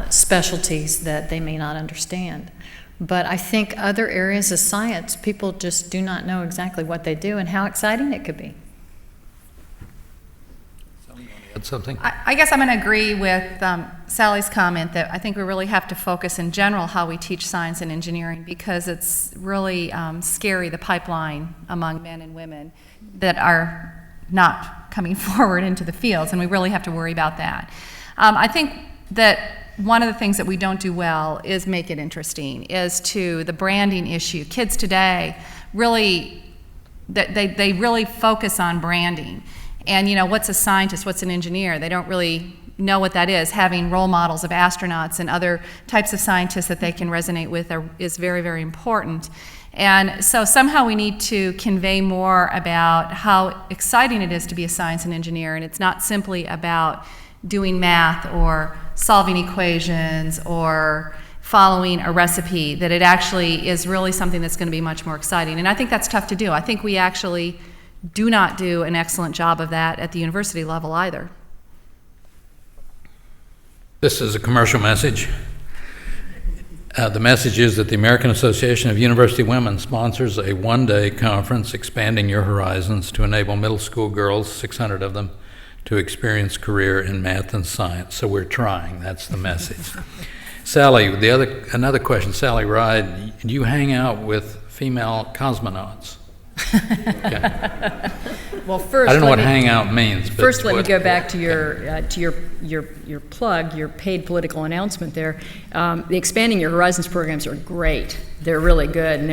specialties that they may not understand. But I think other areas of science, people just do not know exactly what they do and how exciting it could be. Add something? I guess I'm going to agree with Sally's comment that I think we really have to focus in general how we teach science and engineering, because it's really scary, the pipeline among men and women that are not coming forward into the fields, and we really have to worry about that. I think that one of the things that we don't do well is make it interesting, is to the branding issue. Kids today really, they really focus on branding. And what's a scientist, what's an engineer? They don't really know what that is. Having role models of astronauts and other types of scientists that they can resonate with is very, very important. And so somehow we need to convey more about how exciting it is to be a science and engineer, and it's not simply about doing math or solving equations or following a recipe, that it actually is really something that's going to be much more exciting. And I think that's tough to do. I think we actually do not do an excellent job of that at the university level either. This is a commercial message. The message is that the American Association of University Women sponsors a one-day conference, Expanding Your Horizons, to enable middle school girls, 600 of them, to experience career in math and science. So we're trying. That's the message. Sally, another question. Sally Ride, do you hang out with female cosmonauts? Okay. Well, first, I don't know what hangout means. But first, let me go back to your plug, your paid political announcement there. The Expanding Your Horizons programs are great. They're really good, and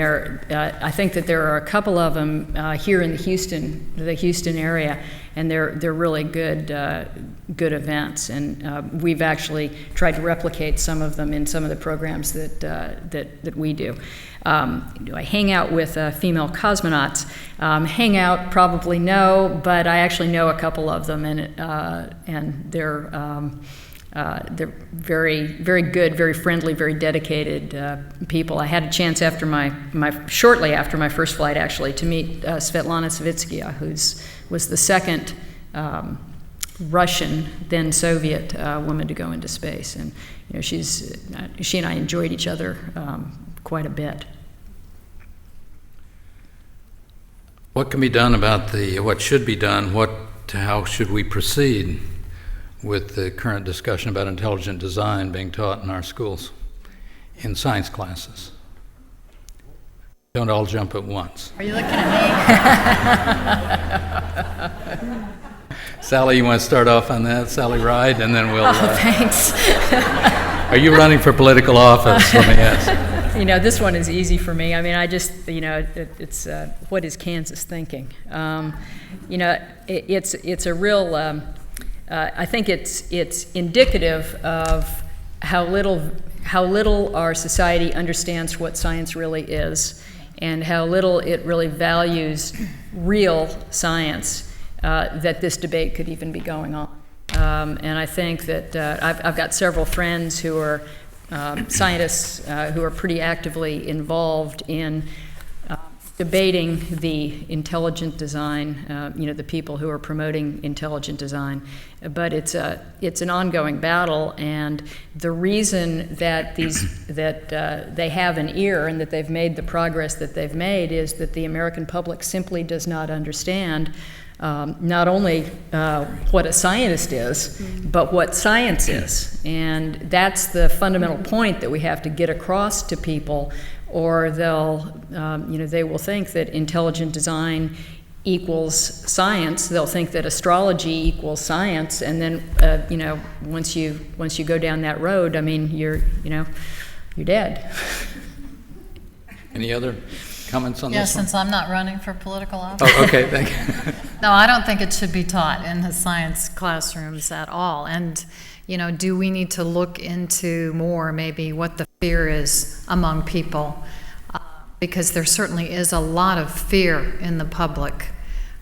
I think that there are a couple of them here in the Houston area, and they're really good events. And we've actually tried to replicate some of them in some of the programs that we do. Do I hang out with female cosmonauts? Hang out, probably no, but I actually know a couple of them, and they're very, very good, very friendly, very dedicated people. I had a chance shortly after my first flight, actually, to meet Svetlana Savitskaya, who was the second Russian, then Soviet woman to go into space, and she and I enjoyed each other quite a bit. What can be done about what should be done? How should we proceed with the current discussion about intelligent design being taught in our schools, in science classes? Don't all jump at once. Are you looking at me? Sally, you want to start off on that? Sally Ride, and then we'll... Thanks. Are you running for political office? Let me ask. this one is easy for me. I mean, I just, it's what is Kansas thinking? It's a real. I think it's indicative of how little our society understands what science really is, and how little it really values real science. That this debate could even be going on. And I think that I've got several friends who are scientists who are pretty actively involved in debating the intelligent design, the people who are promoting intelligent design. But it's an ongoing battle, and the reason that they have an ear and that they've made the progress that they've made is that the American public simply does not understand not only what a scientist is, but what science is. And that's the fundamental point that we have to get across to people, or they will think that intelligent design equals science. They'll think that astrology equals science, and then once you go down that road, I mean, you're dead. Any other comments on Yeah, this one? since I'm not running for political office. Oh, okay, thank you. No, I don't think it should be taught in the science classrooms at all. And, do we need to look into more maybe what the fear is among people? Because there certainly is a lot of fear in the public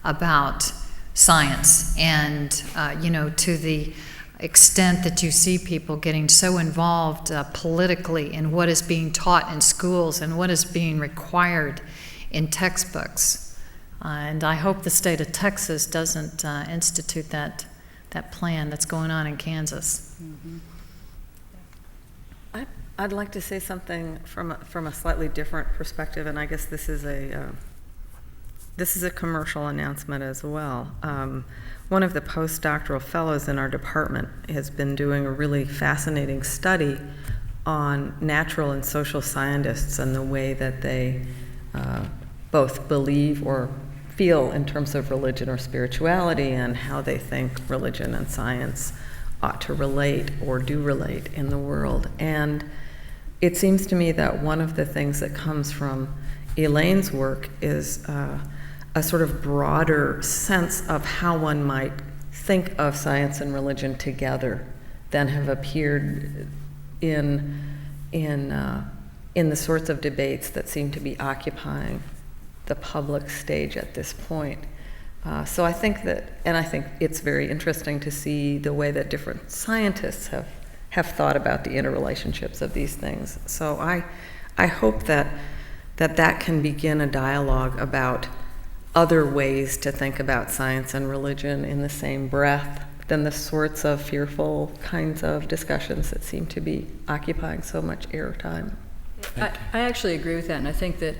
about science. And, to the extent that you see people getting so involved politically in what is being taught in schools and what is being required in textbooks. And I hope the state of Texas doesn't institute that plan that's going on in Kansas. I'd like to say something from a slightly different perspective, and I guess this is a commercial announcement as well. One of the postdoctoral fellows in our department has been doing a really fascinating study on natural and social scientists and the way that they both believe or feel in terms of religion or spirituality, and how they think religion and science ought to relate or do relate in the world. And it seems to me that one of the things that comes from Elaine's work is a sort of broader sense of how one might think of science and religion together than have appeared in the sorts of debates that seem to be occupying the public stage at this point. So I think it's very interesting to see the way that different scientists have thought about the interrelationships of these things. So I hope that can begin a dialogue about other ways to think about science and religion in the same breath than the sorts of fearful kinds of discussions that seem to be occupying so much airtime. I actually agree with that, and I think that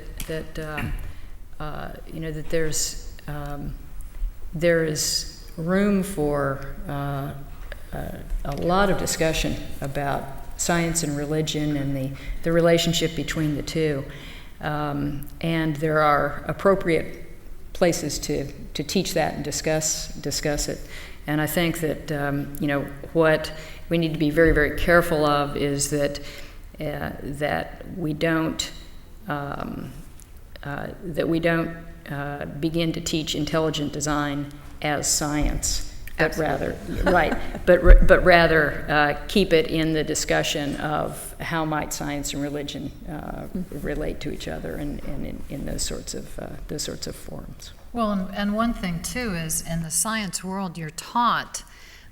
there is room for a lot of discussion about science and religion and the relationship between the two, and there are appropriate places to teach that and discuss it. And I think that what we need to be very, very careful of is that we don't begin to teach intelligent design as science, but rather but rather keep it in the discussion of how might science and religion relate to each other, and in those sorts of forums. Well, and one thing too is in the science world, you're taught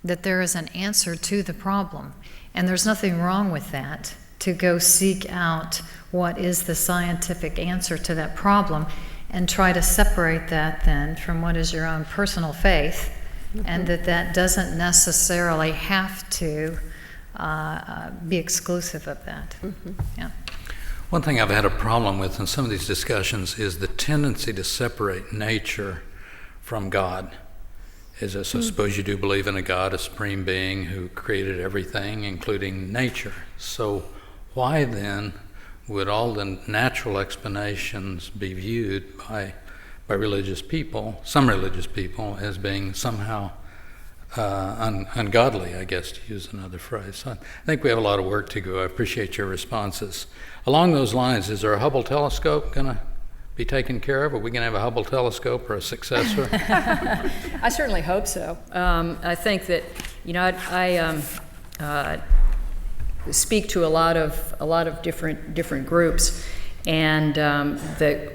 that there is an answer to the problem, and there's nothing wrong with that, to go seek out what is the scientific answer to that problem and try to separate that then from what is your own personal faith, and that doesn't necessarily have to be exclusive of that. Yeah. One thing I've had a problem with in some of these discussions is the tendency to separate nature from God. I suppose you do believe in a God, a supreme being who created everything, including nature. So why then would all the natural explanations be viewed by religious people, some religious people, as being somehow ungodly, I guess, to use another phrase. So I think we have a lot of work to do. I appreciate your responses. Along those lines, is there a Hubble telescope going to be taken care of? Are we going to have a Hubble telescope or a successor? I certainly hope so. I think that, I speak to a lot of different groups, and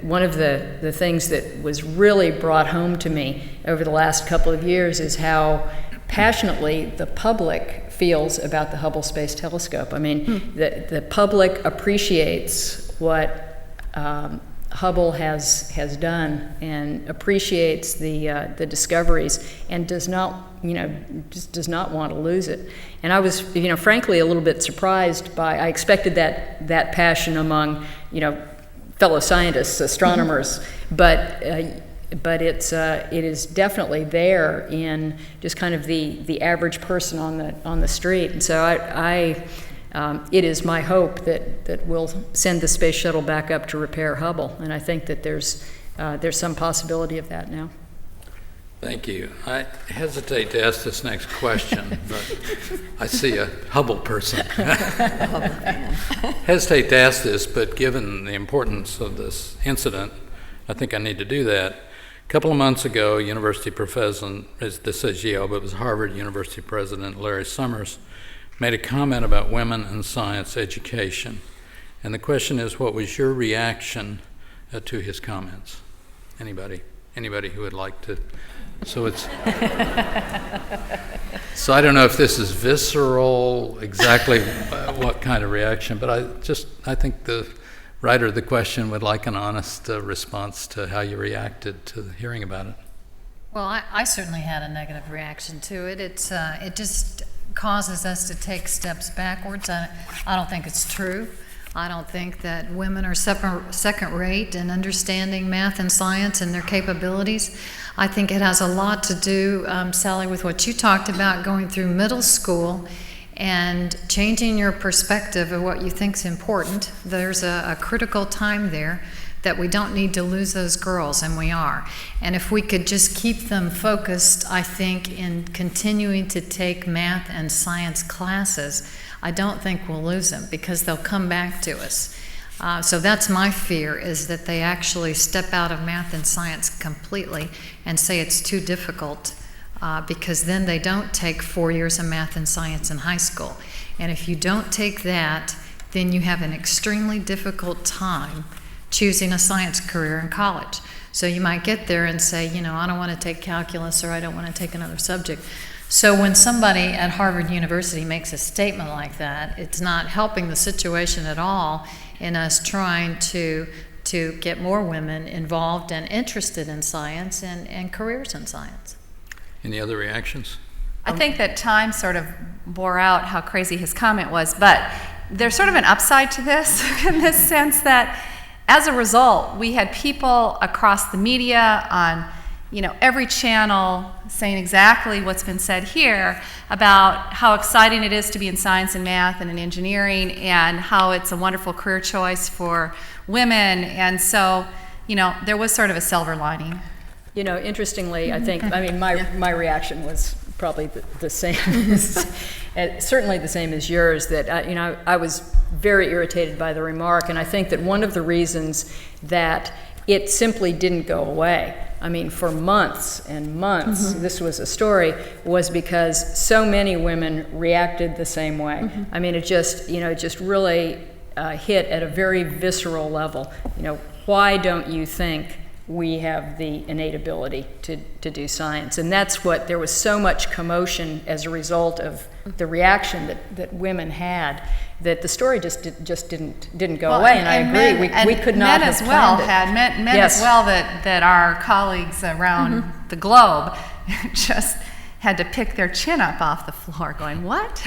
one of the things that was really brought home to me over the last couple of years is how passionately the public feels about the Hubble Space Telescope. I mean, the public appreciates what Hubble has done and appreciates the discoveries and does not want to lose it. And I was, frankly, a little bit surprised by. I expected that passion among, fellow scientists, astronomers, but it is definitely there in just kind of the average person on the street. And so it is my hope that we'll send the space shuttle back up to repair Hubble, and I think that there's some possibility of that now. Thank you. I hesitate to ask this next question, but I see a Hubble person. Hesitate to ask this, but given the importance of this incident, I think I need to do that. A couple of months ago, university professor, this says Yale, but it was Harvard University president Larry Summers, made a comment about women and science education. And the question is, what was your reaction to his comments? Anybody who would like to? So I don't know if this is visceral, exactly what kind of reaction, but I think the writer of the question would like an honest response to how you reacted to hearing about it. Well, I certainly had a negative reaction to it. It just causes us to take steps backwards. I don't think it's true. I don't think that women are second rate in understanding math and science and their capabilities. I think it has a lot to do, Sally, with what you talked about, going through middle school and changing your perspective of what you think is important. There's a critical time there that we don't need to lose those girls, and we are. And if we could just keep them focused, I think, in continuing to take math and science classes, I don't think we'll lose them, because they'll come back to us. So that's my fear, is that they actually step out of math and science completely and say it's too difficult, because then they don't take 4 years of math and science in high school. And if you don't take that, then you have an extremely difficult time choosing a science career in college. So you might get there and say, I don't want to take calculus, or I don't want to take another subject. So when somebody at Harvard University makes a statement like that, it's not helping the situation at all in us trying to get more women involved and interested in science and careers in science. Any other reactions? I think that time sort of bore out how crazy his comment was, but there's sort of an upside to this in this sense that as a result, we had people across the media on every channel saying exactly what's been said here about how exciting it is to be in science and math and in engineering, and how it's a wonderful career choice for women. And so, there was sort of a silver lining. Interestingly, I think, my reaction was probably the same, certainly the same as yours, that, I was very irritated by the remark, and I think that one of the reasons that it simply didn't go away, for months and months, this was a story, was because so many women reacted the same way. It just really hit at a very visceral level. Why don't you think we have the innate ability to do science? And that's what, there was so much commotion as a result of the reaction that women had, that the story just didn't go away. And I agree, we could not have planned it. Men Yes. as well that our colleagues around the globe just had to pick their chin up off the floor going, what?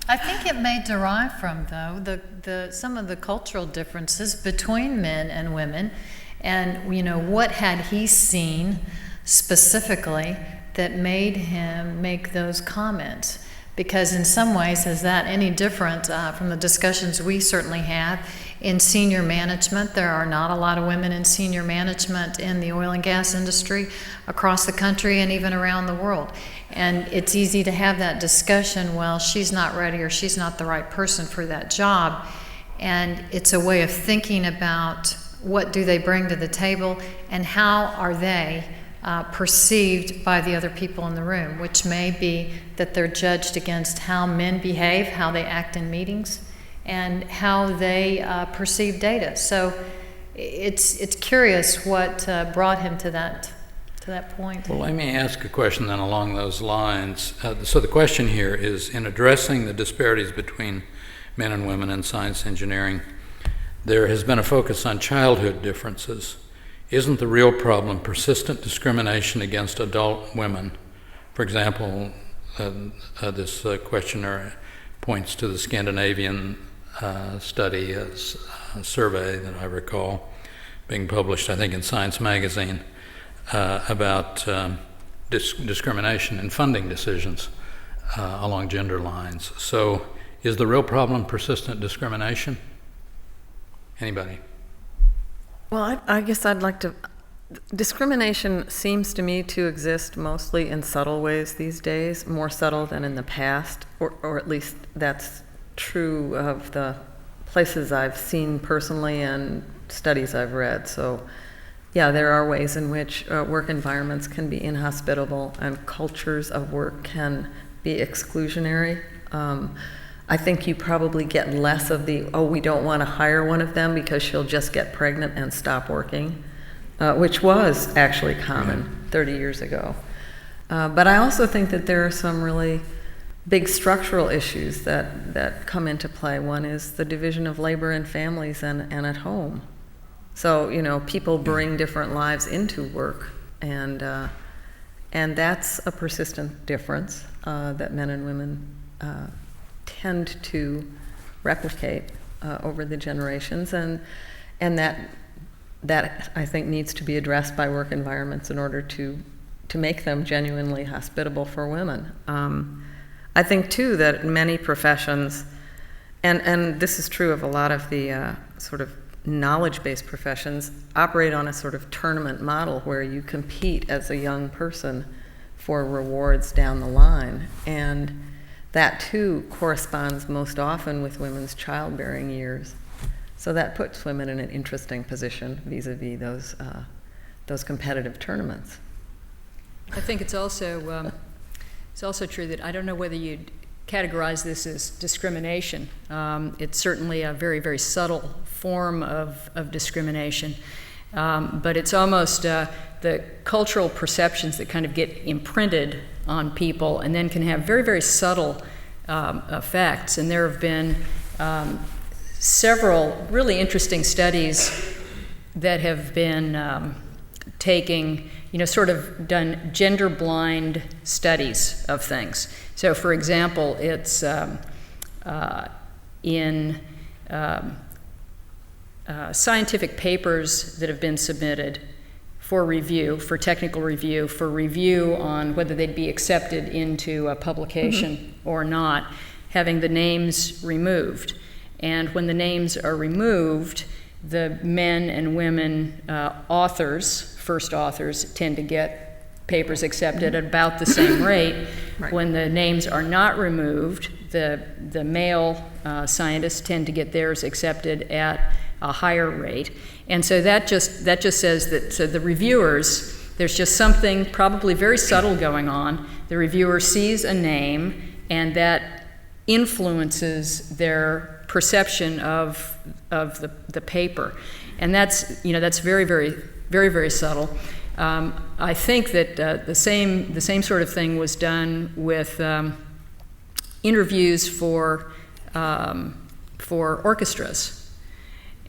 I think it may derive from, though, some of the cultural differences between men and women, and what had he seen specifically that made him make those comments. Because in some ways, is that any different from the discussions we certainly have? In senior management, there are not a lot of women in senior management in the oil and gas industry across the country and even around the world. And it's easy to have that discussion, well, she's not ready or she's not the right person for that job. And it's a way of thinking about what do they bring to the table and how are they perceived by the other people in the room, which may be that they're judged against how men behave, how they act in meetings, and how they perceive data. So it's curious what brought him to that point. Well, let me ask a question then along those lines. So the question here is, in addressing the disparities between men and women in science engineering, there has been a focus on childhood differences. Isn't the real problem persistent discrimination against adult women? For example, this questioner points to the Scandinavian study, survey that I recall being published, I think, in Science magazine, about discrimination in funding decisions along gender lines. So is the real problem persistent discrimination? Anybody? Well, I guess I'd like to. Discrimination seems to me to exist mostly in subtle ways these days, more subtle than in the past, or at least that's true of the places I've seen personally and studies I've read. So, yeah, there are ways in which work environments can be inhospitable and cultures of work can be exclusionary. I think you probably get less of the, oh, we don't want to hire one of them because she'll just get pregnant and stop working, which was actually common 30 years ago. But I also think that there are some really big structural issues that come into play. One is the division of labor in families and at home. So, you know, people bring different lives into work, and that's a persistent difference that men and women tend to replicate over the generations, and that I think needs to be addressed by work environments in order to make them genuinely hospitable for women. I think too that many professions, and this is true of a lot of the sort of knowledge-based professions, operate on a sort of tournament model where you compete as a young person for rewards down the line, and that too corresponds most often with women's childbearing years. So that puts women in an interesting position vis-a-vis those competitive tournaments. I think it's also true that I don't know whether you'd categorize this as discrimination. It's certainly a very, very subtle form of discrimination, but it's almost the cultural perceptions that kind of get imprinted on people and then can have very, very subtle effects. And there have been several really interesting studies that have been taking, sort of done gender-blind studies of things. So, for example, it's in scientific papers that have been submitted for review, for technical review, for review on whether they'd be accepted into a publication or not, having the names removed. And when the names are removed, the men and women authors, first authors, tend to get papers accepted at about the same rate. Right. When the names are not removed, the male scientists tend to get theirs accepted at a higher rate. And so that just says that, so the reviewers, there's just something probably very subtle going on. The reviewer sees a name, and that influences their perception of the paper. And that's very, very, very, very subtle. I think that the same sort of thing was done with interviews for orchestras.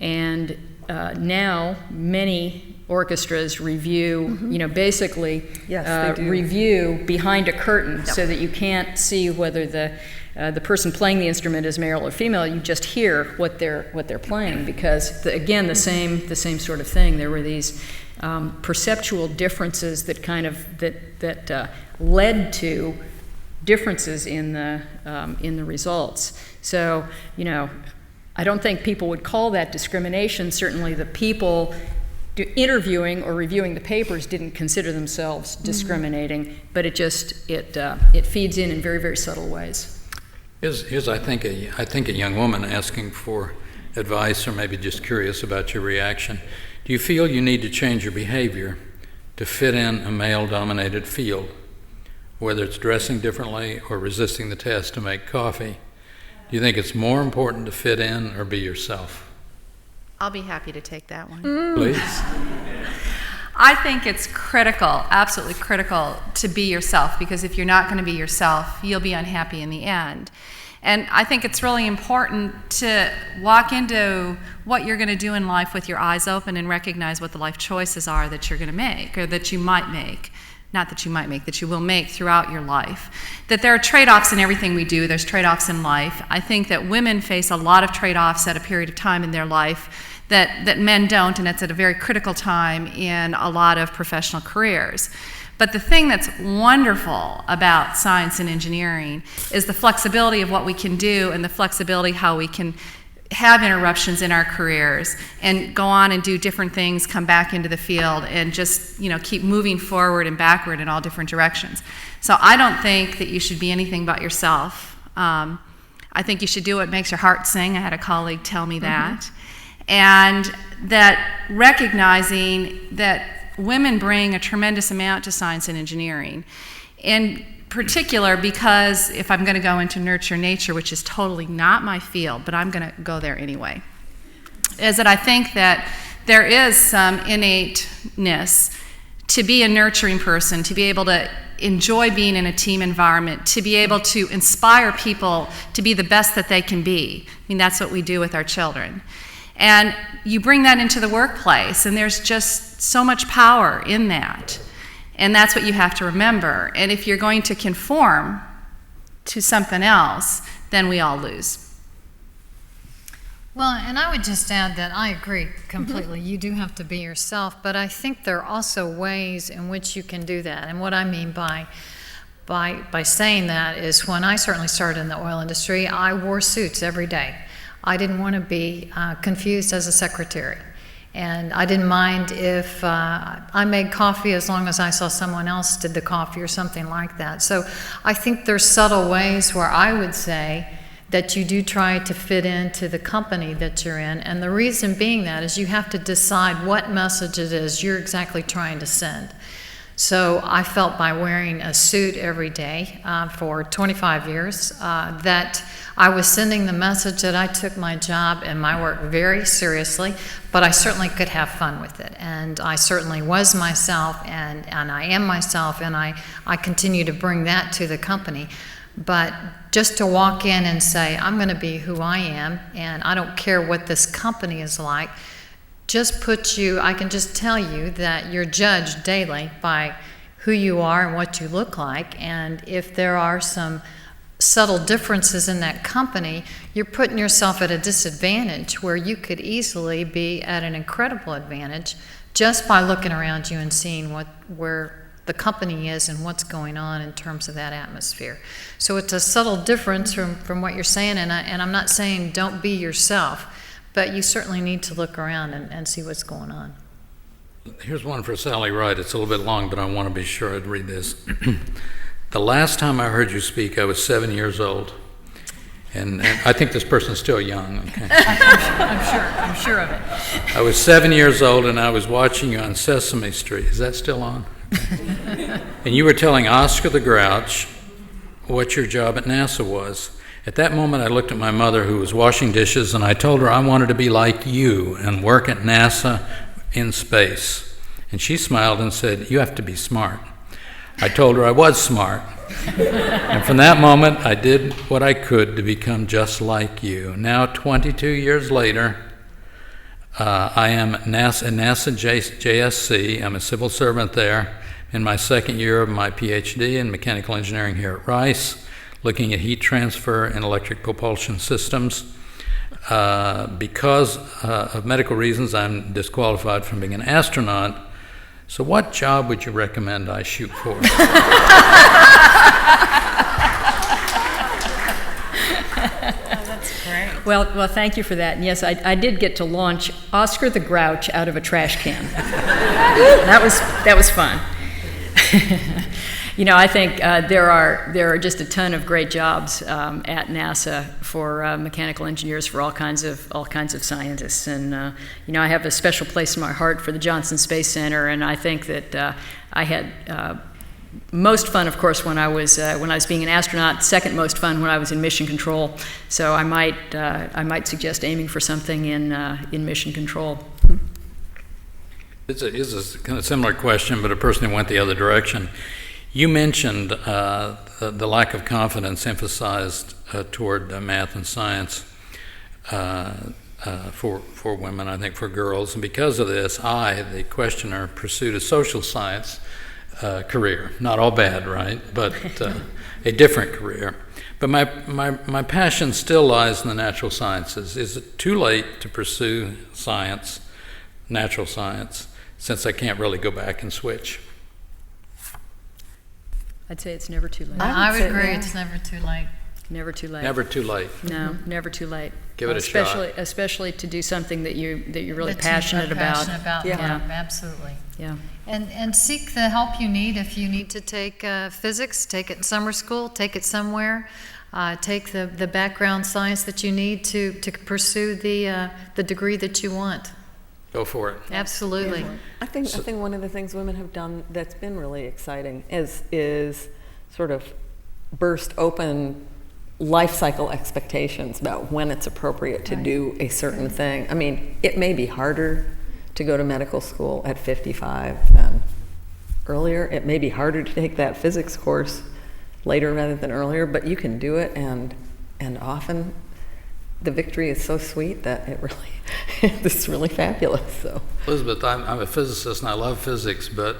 And now many orchestras review, basically Yes, they do. review behind a curtain, Yep. so that you can't see whether the person playing the instrument is male or female. You just hear what they're playing, because again the same sort of thing. There were these perceptual differences that kind of that led to differences in the results. So I don't think people would call that discrimination. Certainly the people interviewing or reviewing the papers didn't consider themselves discriminating, but it feeds in very, very subtle ways. Here's I think a young woman asking for advice, or maybe just curious about your reaction. Do you feel you need to change your behavior to fit in a male-dominated field, whether it's dressing differently or resisting the test to make coffee? Do you think it's more important to fit in or be yourself? I'll be happy to take that one. Please. I think it's critical, absolutely critical, to be yourself, because if you're not going to be yourself, you'll be unhappy in the end. And I think it's really important to walk into what you're going to do in life with your eyes open and recognize what the life choices are that you're going to make, or that you might make. Not that you might make, that you will make throughout your life. That there are trade-offs in everything we do. There's trade-offs in life. I think that women face a lot of trade-offs at a period of time in their life that men don't, and it's at a very critical time in a lot of professional careers. But the thing that's wonderful about science and engineering is the flexibility of what we can do, and the flexibility how we can have interruptions in our careers and go on and do different things, come back into the field, and just keep moving forward and backward in all different directions. So I don't think that you should be anything but yourself. I think you should do what makes your heart sing. I had a colleague tell me that. And that recognizing that women bring a tremendous amount to science and engineering. In particular, because if I'm going to go into nurture nature, which is totally not my field, but I'm going to go there anyway, is that I think that there is some innateness to be a nurturing person, to be able to enjoy being in a team environment, to be able to inspire people to be the best that they can be. I mean, that's what we do with our children. And you bring that into the workplace, and there's just so much power in that. And that's what you have to remember. And if you're going to conform to something else, then we all lose. Well, and I would just add that I agree completely. You do have to be yourself, but I think there are also ways in which you can do that. And what I mean by saying that is, when I certainly started in the oil industry, I wore suits every day. I didn't want to be confused as a secretary. And I didn't mind if I made coffee as long as I saw someone else did the coffee or something like that. So I think there's subtle ways where I would say that you do try to fit into the company that you're in. And the reason being that is you have to decide what message it is you're exactly trying to send. So I felt by wearing a suit every day for 25 years that I was sending the message that I took my job and my work very seriously, but I certainly could have fun with it. And I certainly was myself, and I am myself, and I continue to bring that to the company. But just to walk in and say, I'm going to be who I am, and I don't care what this company is like, just puts you, I can just tell you that you're judged daily by who you are and what you look like. And if there are some subtle differences in that company, you're putting yourself at a disadvantage where you could easily be at an incredible advantage just by looking around you and seeing where the company is and what's going on in terms of that atmosphere. So it's a subtle difference from what you're saying, and I'm not saying don't be yourself, but you certainly need to look around and see what's going on. Here's one for Sally Wright. It's a little bit long, but I want to be sure I'd read this. The last time I heard you speak, I was 7 years old. And I think this person's still young, okay? I'm sure of it. I was 7 years old, and I was watching you on Sesame Street. Is that still on? Okay. And you were telling Oscar the Grouch what your job at NASA was. At that moment, I looked at my mother, who was washing dishes, and I told her I wanted to be like you and work at NASA in space. And she smiled and said, "You have to be smart." I told her I was smart. And from that moment, I did what I could to become just like you. Now, 22 years later, I am at NASA JSC. I'm a civil servant there. In my second year of my PhD in mechanical engineering here at Rice, looking at heat transfer and electric propulsion systems. Because of medical reasons, I'm disqualified from being an astronaut. So what job would you recommend I shoot for? That's great. Well, thank you for that. And yes, I did get to launch Oscar the Grouch out of a trash can. That was fun. You know, I think there are just a ton of great jobs at NASA for mechanical engineers, for all kinds of scientists, and you know, I have a special place in my heart for the Johnson Space Center, and I think that I had most fun, of course, when I was being an astronaut. Second most fun when I was in mission control. So I might suggest aiming for something in mission control. It's a kind of similar question, but a person who went the other direction. You mentioned the lack of confidence emphasized toward math and science for women, I think for girls. And because of this, the questioner, pursued a social science career. Not all bad, right? But a different career. But my passion still lies in the natural sciences. Is it too late to pursue science, natural science, since I can't really go back and switch? I'd say it's never too late. I would agree. It's never too late. Never too late. Never too late. No, never too late. Give it a shot. Especially to do something that you're really That passionate you're about. passionate about. Yeah. Absolutely. Yeah. And seek the help you need. If you need to take physics, take it in summer school, take it somewhere. Take the background science that you need to pursue the degree that you want. Go for it. Absolutely. I think one of the things women have done that's been really exciting is sort of burst open life cycle expectations about when it's appropriate to do a certain thing. I mean, it may be harder to go to medical school at 55 than earlier. It may be harder to take that physics course later rather than earlier, but you can do it, and often the victory is so sweet that it really it's really fabulous. So, Elizabeth, I'm a physicist and I love physics, but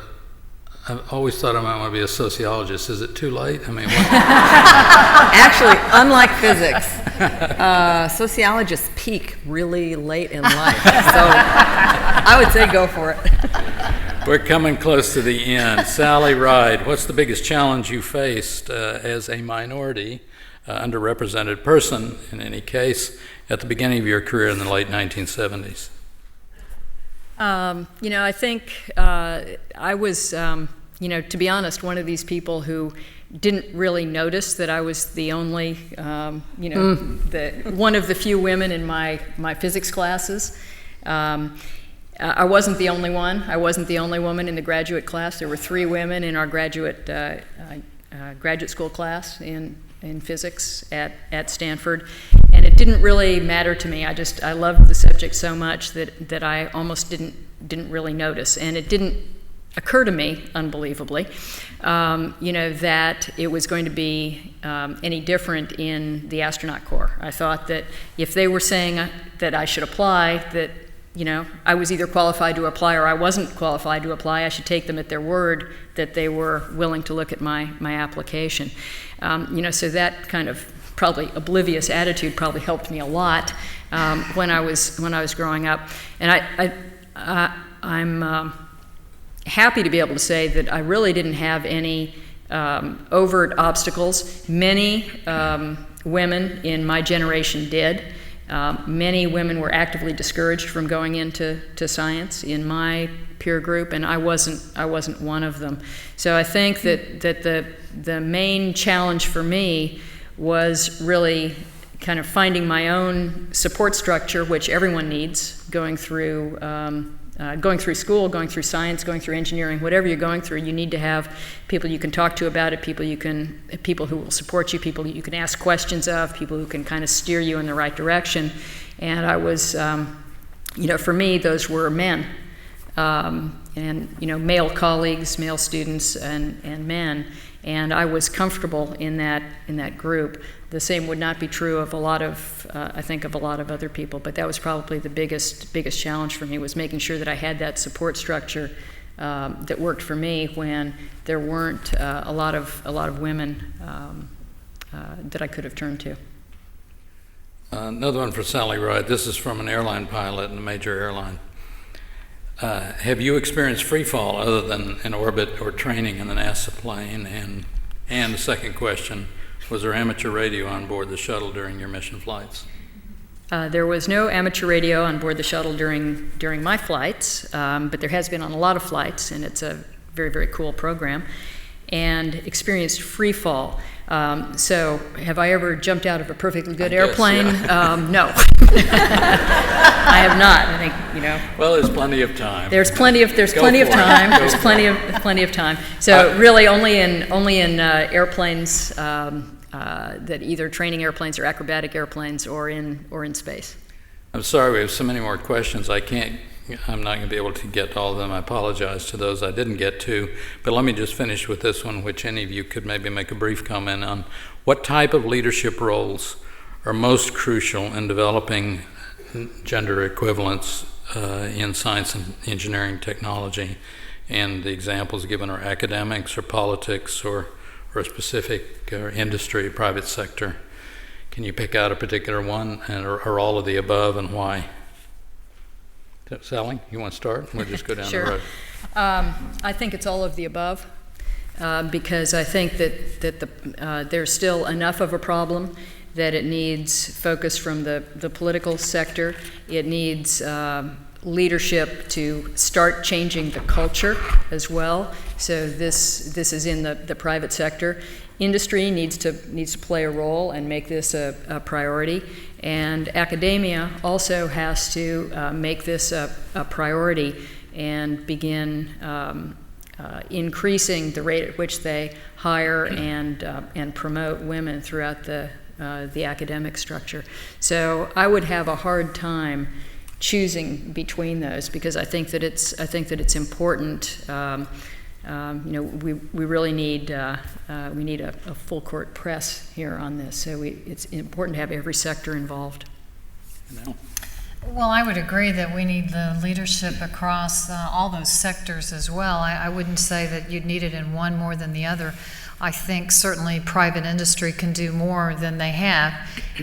I've always thought I might want to be a sociologist. Is it too late? I mean, actually, unlike physics, sociologists peak really late in life. So I would say go for it. We're coming close to the end. Sally Ride, what's the biggest challenge you faced as a minority, underrepresented person in any case, at the beginning of your career in the late 1970s? You know, I think I was, you know, to be honest, one of these people who didn't really notice that I was the only, you know, one of the few women in my physics classes. I wasn't the only one. I wasn't the only woman in the graduate class. There were 3 women in our graduate school class in physics at Stanford. And it didn't really matter to me. I loved the subject so much that I almost didn't really notice. And it didn't occur to me, unbelievably, you know, that it was going to be any different in the astronaut corps. I thought that if they were saying that I should apply, that, you know, I was either qualified to apply or I wasn't qualified to apply, I should take them at their word that they were willing to look at my application. You know, so that kind of probably oblivious attitude probably helped me a lot when I was growing up. And I'm happy to be able to say that I really didn't have any overt obstacles. Many women in my generation did. Many women were actively discouraged from going into science in my peer group, and I wasn't one of them. So I think that the main challenge for me was really kind of finding my own support structure, which everyone needs going through school, going through science, going through engineering, whatever you're going through. You need to have people you can talk to about it, people who will support you, people you can ask questions of, people who can kind of steer you in the right direction. And I was, you know, for me, those were men, and you know, male colleagues, male students, and men. And I was comfortable in that group. The same would not be true of a lot of, I think, of a lot of other people. But that was probably the biggest challenge for me, was making sure that I had that support structure that worked for me when there weren't a lot of women that I could have turned to. Another one for Sally Ride. This is from an airline pilot in a major airline. Have you experienced free fall other than in orbit or training in the NASA plane? And the second question, was there amateur radio on board the shuttle during your mission flights? There was no amateur radio on board the shuttle during my flights, but there has been on a lot of flights, and it's a very, very cool program, and experienced free fall. So have I ever jumped out of a perfectly good airplane? No. I have not. I think, Well, there's plenty of time. There's plenty of time. There's plenty of time. So really only in airplanes that either training airplanes or acrobatic airplanes or in space. I'm sorry, we have so many more questions. I'm not going to be able to get to all of them. I apologize to those I didn't get to. But let me just finish with this one, which any of you could maybe make a brief comment on. What type of leadership roles are most crucial in developing gender equivalence in science and engineering technology? And the examples given are academics or politics or a specific industry, private sector. Can you pick out a particular one or all of the above, and why? Sally, you want to start? We'll just go down Sure. the road. I think it's all of the above, because I think that there's still enough of a problem that it needs focus from the political sector. It needs leadership to start changing the culture as well. So this is in the private sector. Industry needs to play a role and make this a priority. And academia also has to make this a priority and begin increasing the rate at which they hire and promote women throughout the academic structure. So I would have a hard time choosing between those, because I think that it's important. We really need a full court press here on this. So it's important to have every sector involved. No. Well, I would agree that we need the leadership across all those sectors as well. I wouldn't say that you'd need it in one more than the other. I think certainly private industry can do more than they have,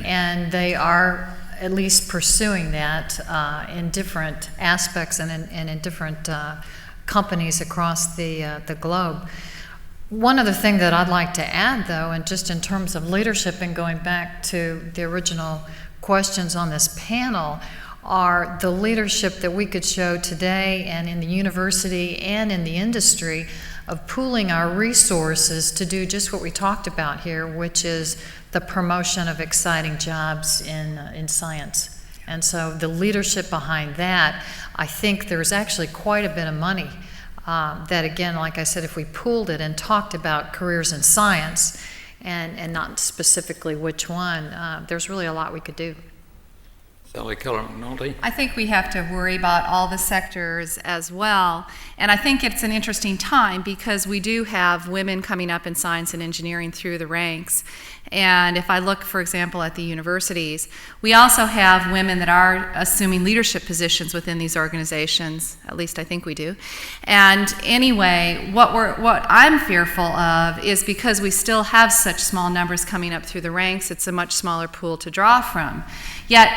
and they are at least pursuing that in different aspects and in different companies across the globe. One other thing that I'd like to add, though, and just in terms of leadership and going back to the original questions on this panel, are the leadership that we could show today and in the university and in the industry of pooling our resources to do just what we talked about here, which is the promotion of exciting jobs in science. And so the leadership behind that, I think there's actually quite a bit of money that, again, like I said, if we pooled it and talked about careers in science and not specifically which one, there's really a lot we could do. Sally Keller-McNulty. I think we have to worry about all the sectors as well. And I think it's an interesting time because we do have women coming up in science and engineering through the ranks. And if I look, for example, at the universities, we also have women that are assuming leadership positions within these organizations. At least I think we do. And anyway, what I'm fearful of is because we still have such small numbers coming up through the ranks, it's a much smaller pool to draw from. Yet,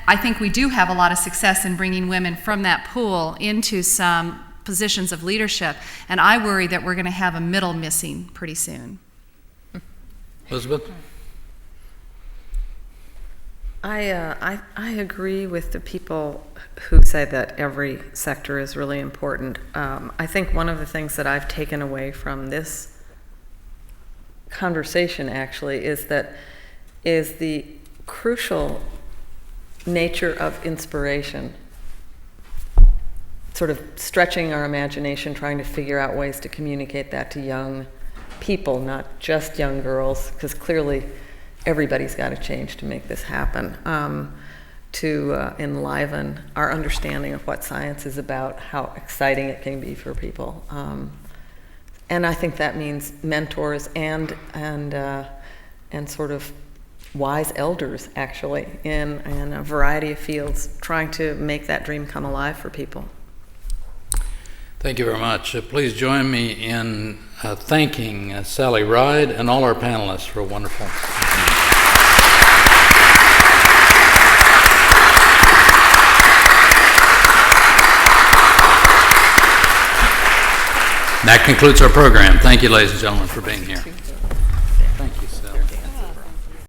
I think we do have a lot of success in bringing women from that pool into some positions of leadership. And I worry that we're going to have a middle missing pretty soon. Elizabeth? I agree with the people who say that every sector is really important. I think one of the things that I've taken away from this conversation actually is the crucial nature of inspiration, sort of stretching our imagination, trying to figure out ways to communicate that to young people, not just young girls, because clearly everybody's got to change to make this happen, to enliven our understanding of what science is about, how exciting it can be for people. And I think that means mentors and sort of wise elders, actually, in a variety of fields, trying to make that dream come alive for people. Thank you very much. Please join me in thanking Sally Ride and all our panelists for a wonderful. That concludes our program. Thank you, ladies and gentlemen, for being here.